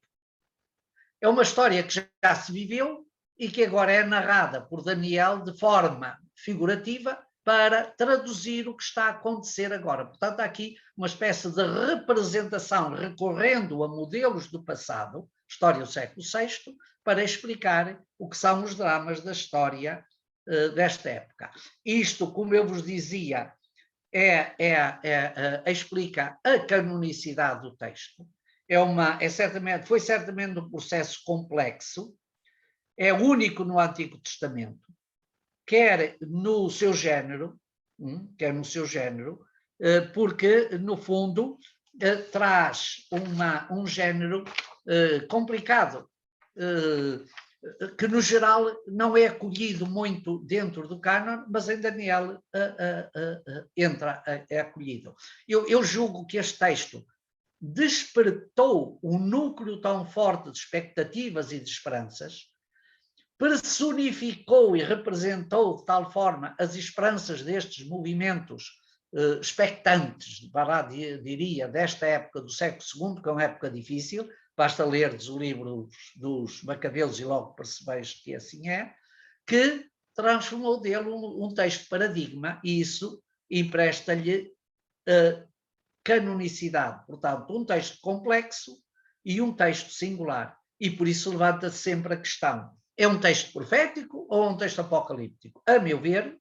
É uma história que já se viveu e que agora é narrada por Daniel de forma figurativa para traduzir o que está a acontecer agora. Portanto, há aqui uma espécie de representação recorrendo a modelos do passado, história do século VI, para explicar o que são os dramas da história desta época. Isto, como eu vos dizia, explica a canonicidade do texto. Foi certamente um processo complexo, é único no Antigo Testamento, quer no seu género, porque, no fundo, traz um género complicado, que no geral não é acolhido muito dentro do cânon, mas em Daniel é acolhido. Eu julgo que este texto despertou um núcleo tão forte de expectativas e de esperanças, personificou e representou de tal forma as esperanças destes movimentos expectantes, diria, desta época do século II, que é uma época difícil. Basta lerdes o livro dos Macabeus e logo percebeis que assim é, que transformou dele um texto paradigma, e isso empresta-lhe canonicidade. Portanto, um texto complexo e um texto singular. E por isso levanta sempre a questão: é um texto profético ou um texto apocalíptico? A meu ver,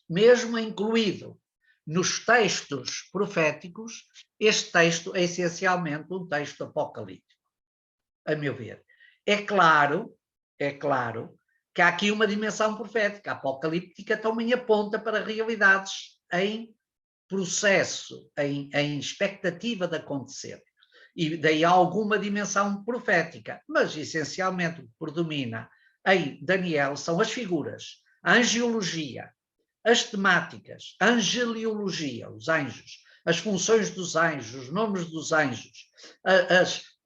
mesmo incluído nos textos proféticos, este texto é essencialmente um texto apocalíptico, a meu ver. É claro que há aqui uma dimensão profética. A apocalíptica também aponta para realidades em processo, em expectativa de acontecer. E daí há alguma dimensão profética, mas essencialmente o que predomina em Daniel são as figuras, a angiologia, as temáticas, a angeliologia, os anjos, as funções dos anjos, os nomes dos anjos,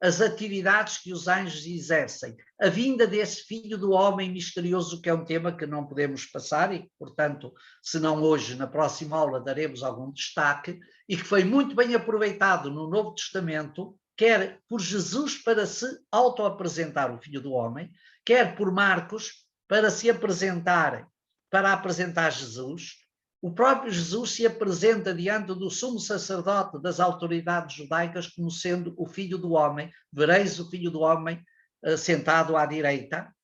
as atividades que os anjos exercem, a vinda desse filho do homem misterioso, que é um tema que não podemos passar e, portanto, se não hoje, na próxima aula daremos algum destaque, e que foi muito bem aproveitado no Novo Testamento, quer por Jesus para se auto-apresentar o filho do homem, quer por Marcos para se apresentar, para apresentar Jesus. O próprio Jesus se apresenta diante do sumo sacerdote das autoridades judaicas como sendo o Filho do Homem. Vereis o Filho do Homem sentado à direita.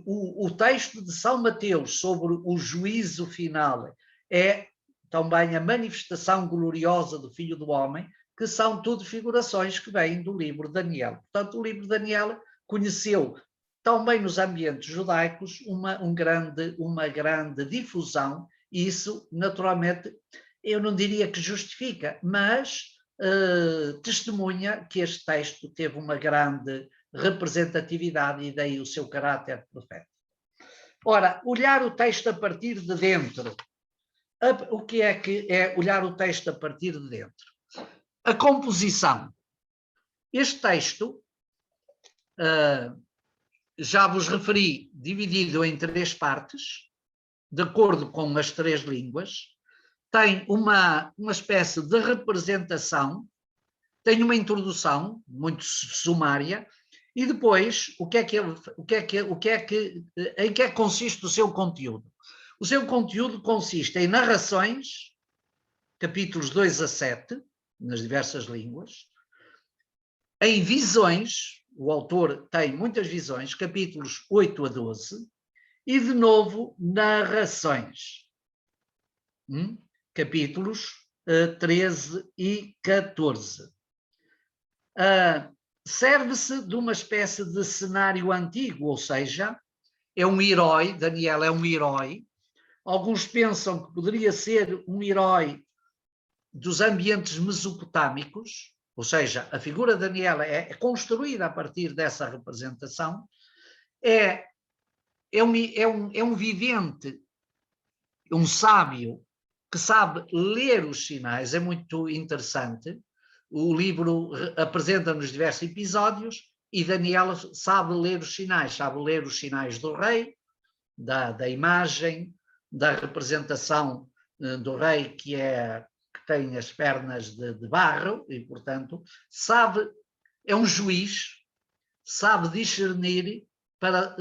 O texto de São Mateus sobre o juízo final é também a manifestação gloriosa do Filho do Homem, que são tudo figurações que vêm do livro de Daniel. Portanto, o livro de Daniel conheceu também nos ambientes judaicos uma grande difusão. E isso, naturalmente, eu não diria que justifica, mas testemunha que este texto teve uma grande representatividade e daí o seu caráter profético. Ora, olhar o texto a partir de dentro. O que é olhar o texto a partir de dentro? A composição. Este texto, já vos referi, dividido em 3 partes, de acordo com as 3 línguas, tem uma espécie de representação, tem uma introdução muito sumária, e depois em que consiste o seu conteúdo? O seu conteúdo consiste em narrações, capítulos 2 a 7, nas diversas línguas, em visões, o autor tem muitas visões, capítulos 8 a 12, e de novo narrações, capítulos 13 e 14. Serve-se de uma espécie de cenário antigo, ou seja, é um herói, Daniel é um herói. Alguns pensam que poderia ser um herói dos ambientes mesopotâmicos, ou seja, a figura de Daniel é construída a partir dessa representação. É um vidente, um sábio que sabe ler os sinais, é muito interessante. O livro apresenta-nos diversos episódios e Daniel sabe ler os sinais do rei, da imagem, da representação do rei que tem as pernas de barro e, portanto, é um juiz, sabe discernir para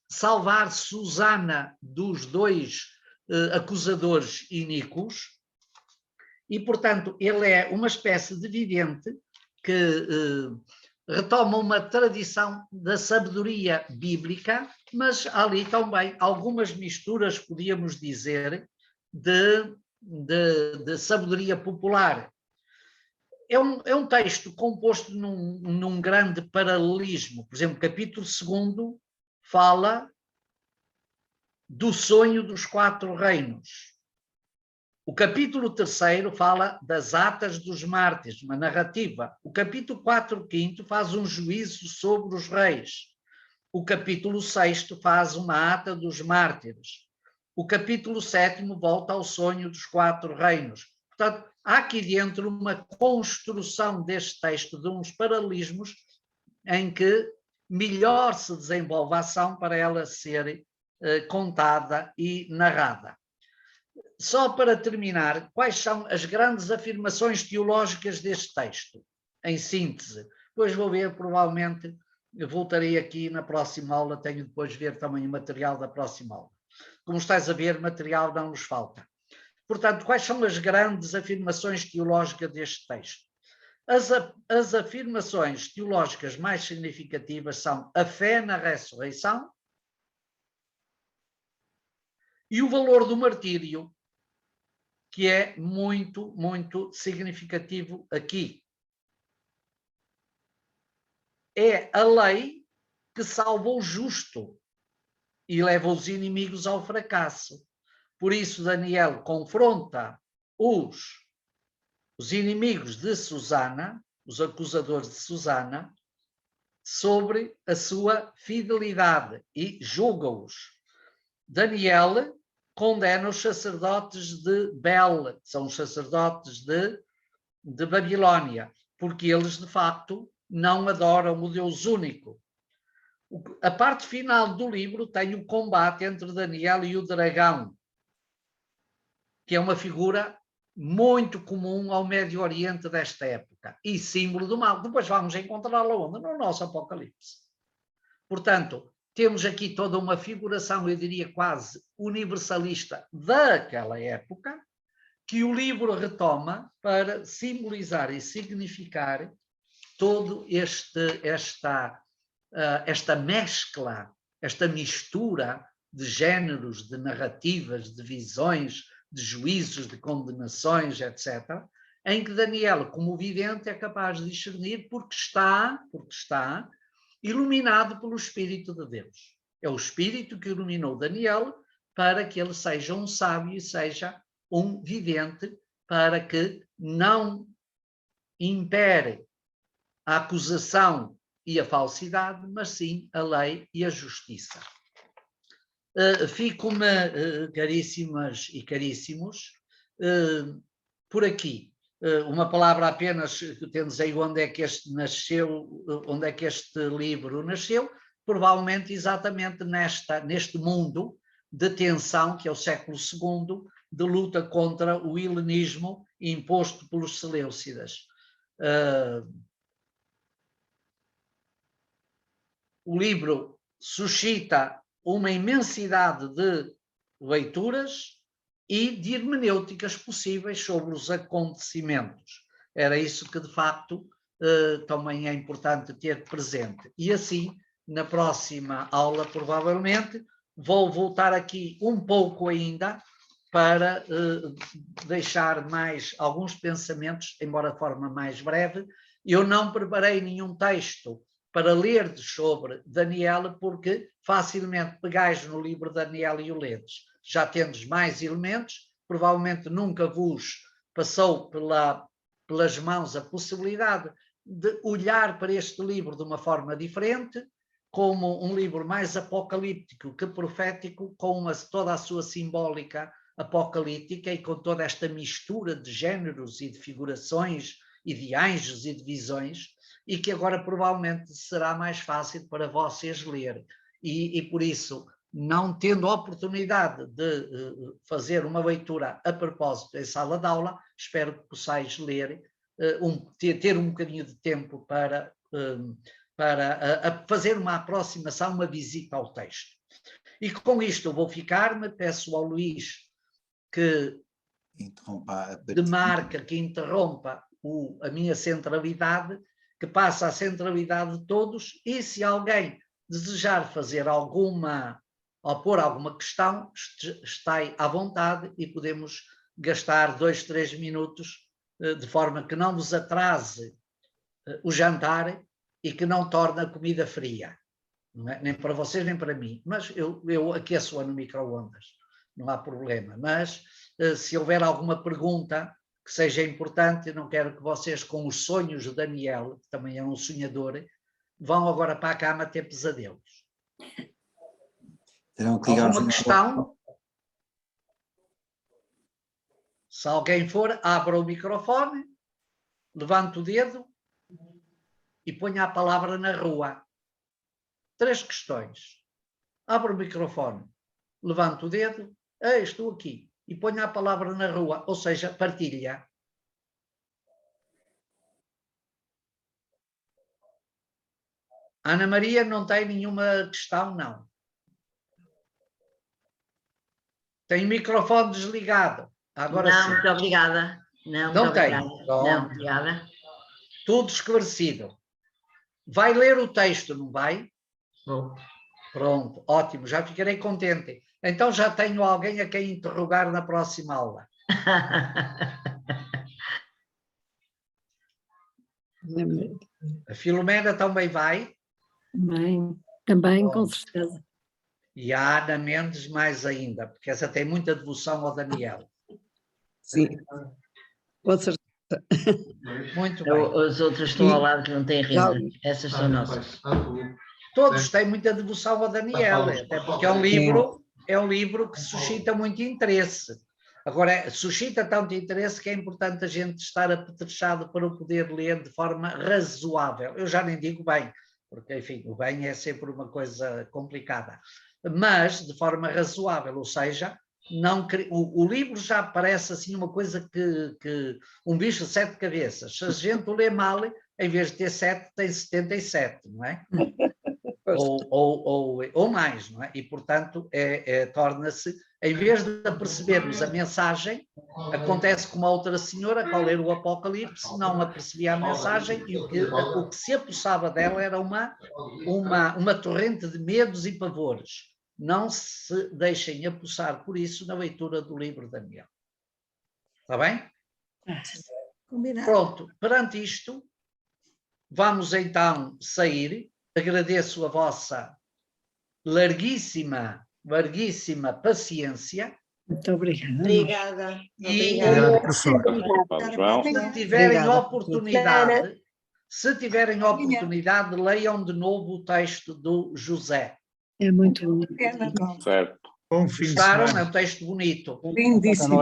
salvar Susana dos 2 acusadores iníquos, e, portanto, ele é uma espécie de vidente que retoma uma tradição da sabedoria bíblica, mas há ali também algumas misturas, podíamos dizer, de sabedoria popular. É um texto composto num grande paralelismo. Por exemplo, o capítulo 2 fala do sonho dos 4 reinos. O capítulo 3 fala das atas dos mártires, uma narrativa. O capítulo 4, 5 faz um juízo sobre os reis. O capítulo 6 faz uma ata dos mártires. O capítulo 7 volta ao sonho dos 4 reinos. Portanto, há aqui dentro uma construção deste texto de uns paralelismos em que melhor se desenvolve a ação para ela ser contada e narrada. Só para terminar, quais são as grandes afirmações teológicas deste texto? Em síntese, depois vou ver, provavelmente, eu voltarei aqui na próxima aula, tenho depois de ver também o material da próxima aula. Como estás a ver, material não nos falta. Portanto, quais são as grandes afirmações teológicas deste texto? As afirmações teológicas mais significativas são a fé na ressurreição e o valor do martírio, que é muito, muito significativo aqui. É a lei que salva o justo e leva os inimigos ao fracasso. Por isso, Daniel confronta os inimigos de Susana, os acusadores de Susana, sobre a sua fidelidade e julga-os. Daniel condena os sacerdotes de Bel, são os sacerdotes de Babilónia, porque eles, de facto, não adoram o Deus único. A parte final do livro tem o combate entre Daniel e o dragão, que é uma figura muito comum ao Médio Oriente desta época e símbolo do mal. Depois vamos encontrá-lo onde? No nosso Apocalipse. Portanto, temos aqui toda uma figuração, eu diria quase universalista daquela época, que o livro retoma para simbolizar e significar todo esta mescla, esta mistura de géneros, de narrativas, de visões, de juízos, de condenações, etc., em que Daniel, como vidente, é capaz de discernir porque está iluminado pelo Espírito de Deus. É o Espírito que iluminou Daniel para que ele seja um sábio e seja um vidente, para que não impere a acusação e a falsidade, mas sim a lei e a justiça. Fico-me, caríssimas e caríssimos, por aqui. Uma palavra apenas, temos aí onde é que este nasceu, onde é que este livro nasceu, provavelmente exatamente neste mundo de tensão, que é o século II, de luta contra o helenismo imposto pelos Seleucidas. O livro suscita uma imensidade de leituras e de hermenêuticas possíveis sobre os acontecimentos. Era isso que, de facto, também é importante ter presente. E assim, na próxima aula, provavelmente, vou voltar aqui um pouco ainda para deixar mais alguns pensamentos, embora de forma mais breve. Eu não preparei nenhum texto para ler sobre Daniel, porque facilmente pegais no livro de Daniel e o ledes. Já tendes mais elementos, provavelmente nunca vos passou pelas mãos a possibilidade de olhar para este livro de uma forma diferente, como um livro mais apocalíptico que profético, com toda a sua simbólica apocalíptica e com toda esta mistura de géneros e de figurações e de anjos e de visões, e que agora provavelmente será mais fácil para vocês ler. E por isso, não tendo a oportunidade de fazer uma leitura a propósito em sala de aula, espero que possais ler, ter um bocadinho de tempo para fazer uma aproximação, uma visita ao texto. E com isto eu vou ficar-me, peço ao Luís que demarca, que interrompa a minha centralidade, que passa a centralidade de todos, e se alguém desejar fazer alguma, ou pôr alguma questão, está à vontade e podemos gastar 2, 3 minutos, de forma que não vos atrase o jantar e que não torne a comida fria. Não é? Nem para vocês, nem para mim. Mas eu aqueço-a no micro-ondas, não há problema. Mas se houver alguma pergunta que seja importante, eu não quero que vocês, com os sonhos de Daniel, que também é um sonhador, vão agora para a cama ter pesadelos. Alguma questão? Se alguém for, abra o microfone, levante o dedo. e ponha a palavra na rua. 3 questões. Abre o microfone, levanta o dedo, estou aqui, e ponha a palavra na rua, ou seja, partilha. Ana Maria não tem nenhuma questão, não. Tem o microfone desligado. Agora não, sim. muito obrigada. Não, Não muito tem. obrigada. Pronto. Não, obrigada. Tudo esclarecido. Vai ler o texto, não vai? Vou. Pronto, ótimo, já ficarei contente. Então já tenho alguém a quem interrogar na próxima aula. A Filomena também vai. Também, com certeza. E a Ana Mendes mais ainda, porque essa tem muita devoção ao Daniel. Sim, com certeza. Muito bem. Os outros estão ao lado que não têm renda. Essas são nossas. Todos têm muita devoção ao Daniel, até porque é um livro que suscita muito interesse. Agora, suscita tanto interesse que é importante a gente estar apetrechado para o poder ler de forma razoável. Eu já nem digo bem, porque, enfim, o bem é sempre uma coisa complicada. Mas de forma razoável, ou seja, não, o livro já parece assim uma coisa que um bicho de 7 cabeças. Se a gente o lê mal, em vez de ter 7, tem 77, não é? ou mais, não é? E, portanto, torna-se, em vez de percebermos a mensagem, acontece com uma outra senhora que ao ler o Apocalipse não apercebia a mensagem e o que se apossava dela era uma torrente de medos e pavores. Não se deixem apossar por isso na leitura do livro de Daniel. Está bem? Combinado. Pronto, perante isto, vamos então sair. Agradeço a vossa larguíssima paciência. Muito obrigada. Obrigada. E Obrigada. se tiverem oportunidade, leiam de novo o texto do José. É muito bom. Certo. Bom fim de Gostaram? semana. É um texto bonito. Lindíssimo.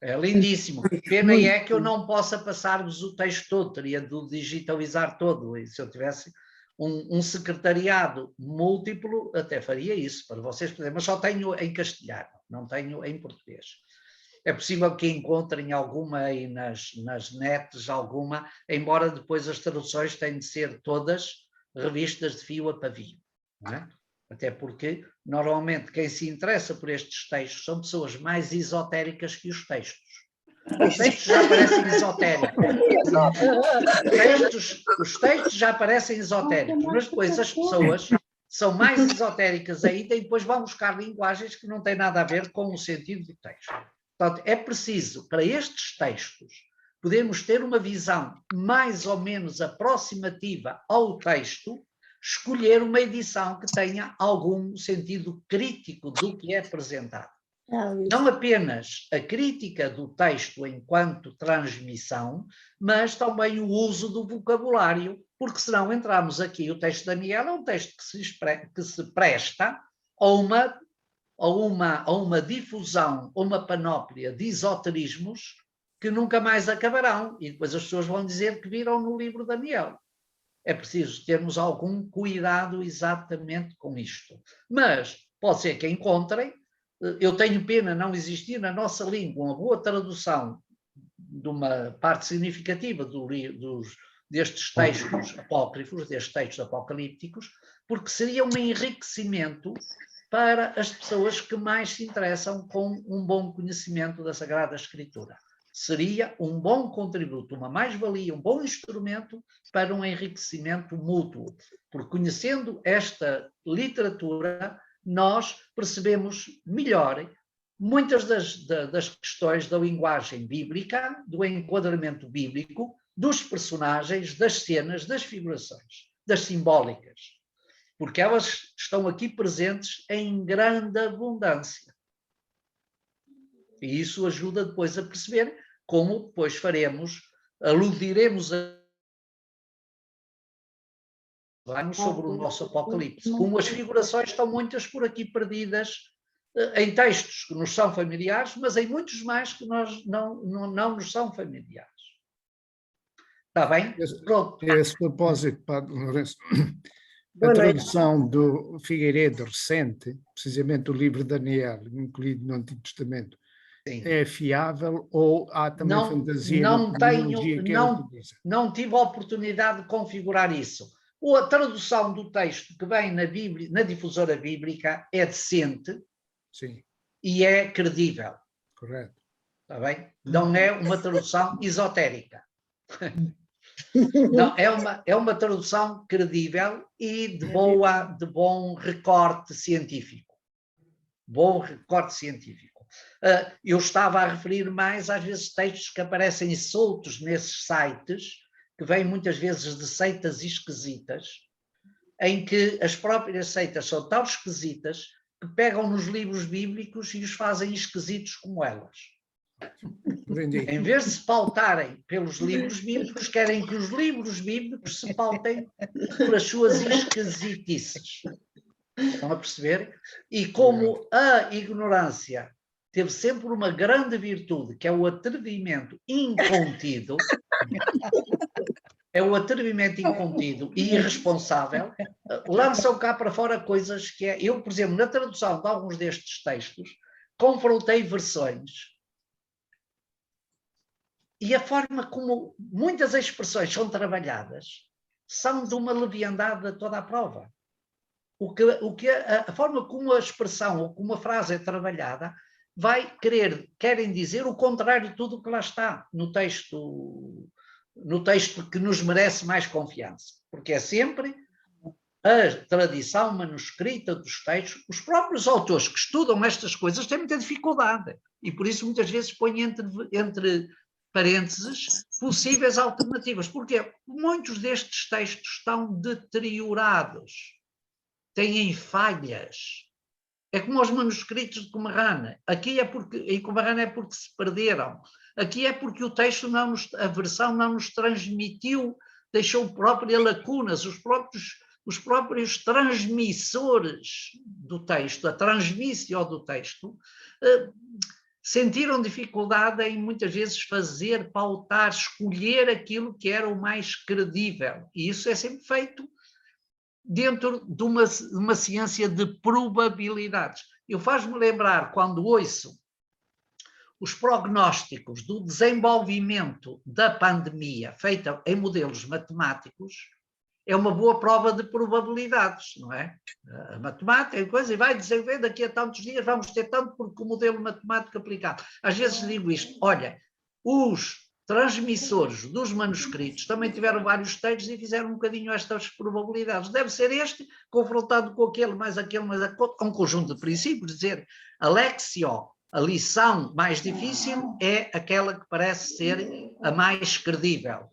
É lindíssimo. Pena é que eu não possa passar-vos o texto todo, teria de digitalizar todo. E se eu tivesse um secretariado múltiplo, até faria isso, para vocês poderem, mas só tenho em castelhano, não tenho em português. É possível que encontrem alguma aí nas nets, alguma, embora depois as traduções tenham de ser todas revistas de fio a pavio, não é? Até porque, normalmente, quem se interessa por estes textos são pessoas mais esotéricas que os textos. Os textos já parecem esotéricos. Os textos já parecem esotéricos, mas depois as pessoas são mais esotéricas ainda e depois vão buscar linguagens que não têm nada a ver com o sentido do texto. Portanto, é preciso, para estes textos, podermos ter uma visão mais ou menos aproximativa ao texto, escolher uma edição que tenha algum sentido crítico do que é apresentado. Não apenas a crítica do texto enquanto transmissão, mas também o uso do vocabulário, porque senão entramos aqui, o texto de Daniel é um texto que se presta a uma difusão, a uma panóplia de esoterismos que nunca mais acabarão, e depois as pessoas vão dizer que viram no livro de Daniel. É preciso termos algum cuidado exatamente com isto. Mas pode ser que encontrem. Eu tenho pena não existir na nossa língua uma boa tradução de uma parte significativa destes textos apócrifos, destes textos apocalípticos, porque seria um enriquecimento para as pessoas que mais se interessam com um bom conhecimento da Sagrada Escritura. Seria um bom contributo, uma mais-valia, um bom instrumento para um enriquecimento mútuo, porque conhecendo esta literatura, nós percebemos melhor muitas das questões da linguagem bíblica, do enquadramento bíblico, dos personagens, das cenas, das figurações, das simbólicas, porque elas estão aqui presentes em grande abundância. E isso ajuda depois a perceber como depois aludiremos sobre o nosso Apocalipse. Como as figurações estão muitas por aqui perdidas em textos que nos são familiares, mas em muitos mais que não nos são familiares. Está bem? Pronto. A esse propósito, Padre Lourenço, a Boa noite. tradução do Figueiredo recente, precisamente o livro de Daniel, incluído no Antigo Testamento, Sim. é fiável ou há também Não, fantasia não na tenho, terminologia que ele não, utiliza? não tive a oportunidade de configurar isso. A tradução do texto que vem na Bíblia, na difusora bíblica, é decente Sim, e é credível. correto. Está bem? Não é uma tradução esotérica. Não, é uma tradução credível e de bom recorte científico. Bom recorte científico. Eu estava a referir mais às vezes textos que aparecem soltos nesses sites, que vêm muitas vezes de seitas esquisitas, em que as próprias seitas são tão esquisitas que pegam nos livros bíblicos e os fazem esquisitos como elas. Entendi. Em vez de se pautarem pelos livros bíblicos, querem que os livros bíblicos se pautem pelas suas esquisitices. Estão a perceber? E como a ignorância teve sempre uma grande virtude, que é o atrevimento incontido, e irresponsável, lançam cá para fora coisas que é... Eu, por exemplo, na tradução de alguns destes textos, confrontei versões e a forma como muitas expressões são trabalhadas são de uma leviandade a toda a prova. A forma como a expressão ou como a frase é trabalhada querem dizer o contrário de tudo o que lá está no texto que nos merece mais confiança, porque é sempre a tradição manuscrita dos textos. Os próprios autores que estudam estas coisas têm muita dificuldade e por isso muitas vezes põem entre parênteses possíveis alternativas, porque muitos destes textos estão deteriorados, têm falhas. É como os manuscritos de Qumran. Aqui é porque, em Qumran é porque se perderam. Aqui é porque o texto a versão não nos transmitiu, deixou próprias lacunas, os próprios transmissores do texto, a transmissão do texto, sentiram dificuldade em muitas vezes pautar, escolher aquilo que era o mais credível. E isso é sempre feito dentro de uma ciência de probabilidades. Eu faz-me lembrar, quando ouço os prognósticos do desenvolvimento da pandemia feita em modelos matemáticos, é uma boa prova de probabilidades, não é? A matemática é coisa, e vai desenvolver daqui a tantos dias, vamos ter tanto porque o modelo matemático aplicado. Às vezes digo isto, olha, os transmissores dos manuscritos também tiveram vários textos e fizeram um bocadinho estas probabilidades. Deve ser este, confrontado com aquele, mais aquele, um conjunto de princípios, dizer, Alexio, a lição mais difícil é aquela que parece ser a mais credível.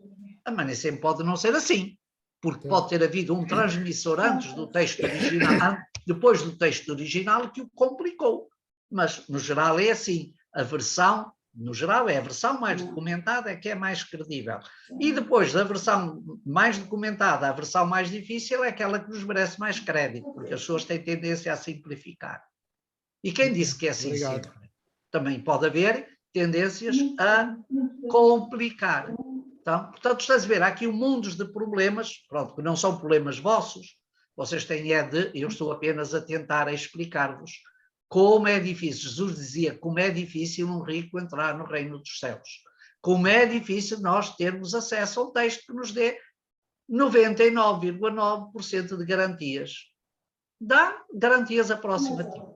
Mas nem sempre pode não ser assim, porque pode ter havido um transmissor antes do texto original, depois do texto original, que o complicou. Mas, no geral, é assim. A versão, no geral, é a versão mais documentada é que é mais credível. E depois da versão mais documentada, a versão mais difícil é aquela que nos merece mais crédito, porque as pessoas têm tendência a simplificar. E quem disse que é assim sempre? Também pode haver tendências a complicar. Então, portanto, estás a ver, há aqui um mundo de problemas, pronto, que não são problemas vossos, vocês têm eu estou apenas a tentar explicar-vos como é difícil. Jesus dizia, como é difícil um rico entrar no reino dos céus. Como é difícil nós termos acesso a um texto que nos dê 99,9% de garantias. Dá garantias aproximativas.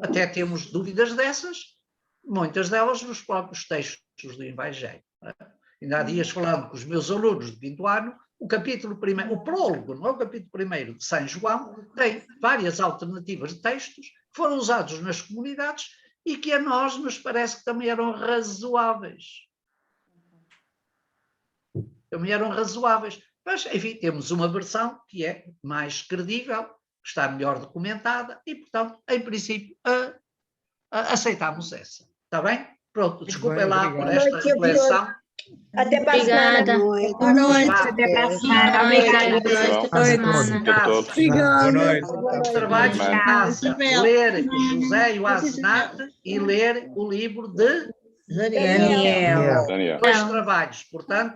Até temos dúvidas dessas, muitas delas nos próprios textos do Evangelho. Ainda há dias, falando com os meus alunos de 5º ano, o capítulo primeiro, o prólogo, não é o capítulo 1º de São João, tem várias alternativas de textos que foram usados nas comunidades e que a nós nos parece que também eram razoáveis. Mas, enfim, temos uma versão que é mais credível, que está melhor documentada e, portanto, em princípio, aceitamos essa. Está bem? Pronto, desculpem lá por esta reflexão. Até para a semana. Boa noite. Até para a semana. Obrigada. Obrigada. Boa noite. Trabalhos em casa. Ler o José e o Asenate e ler o livro de Daniel. Dois trabalhos, portanto.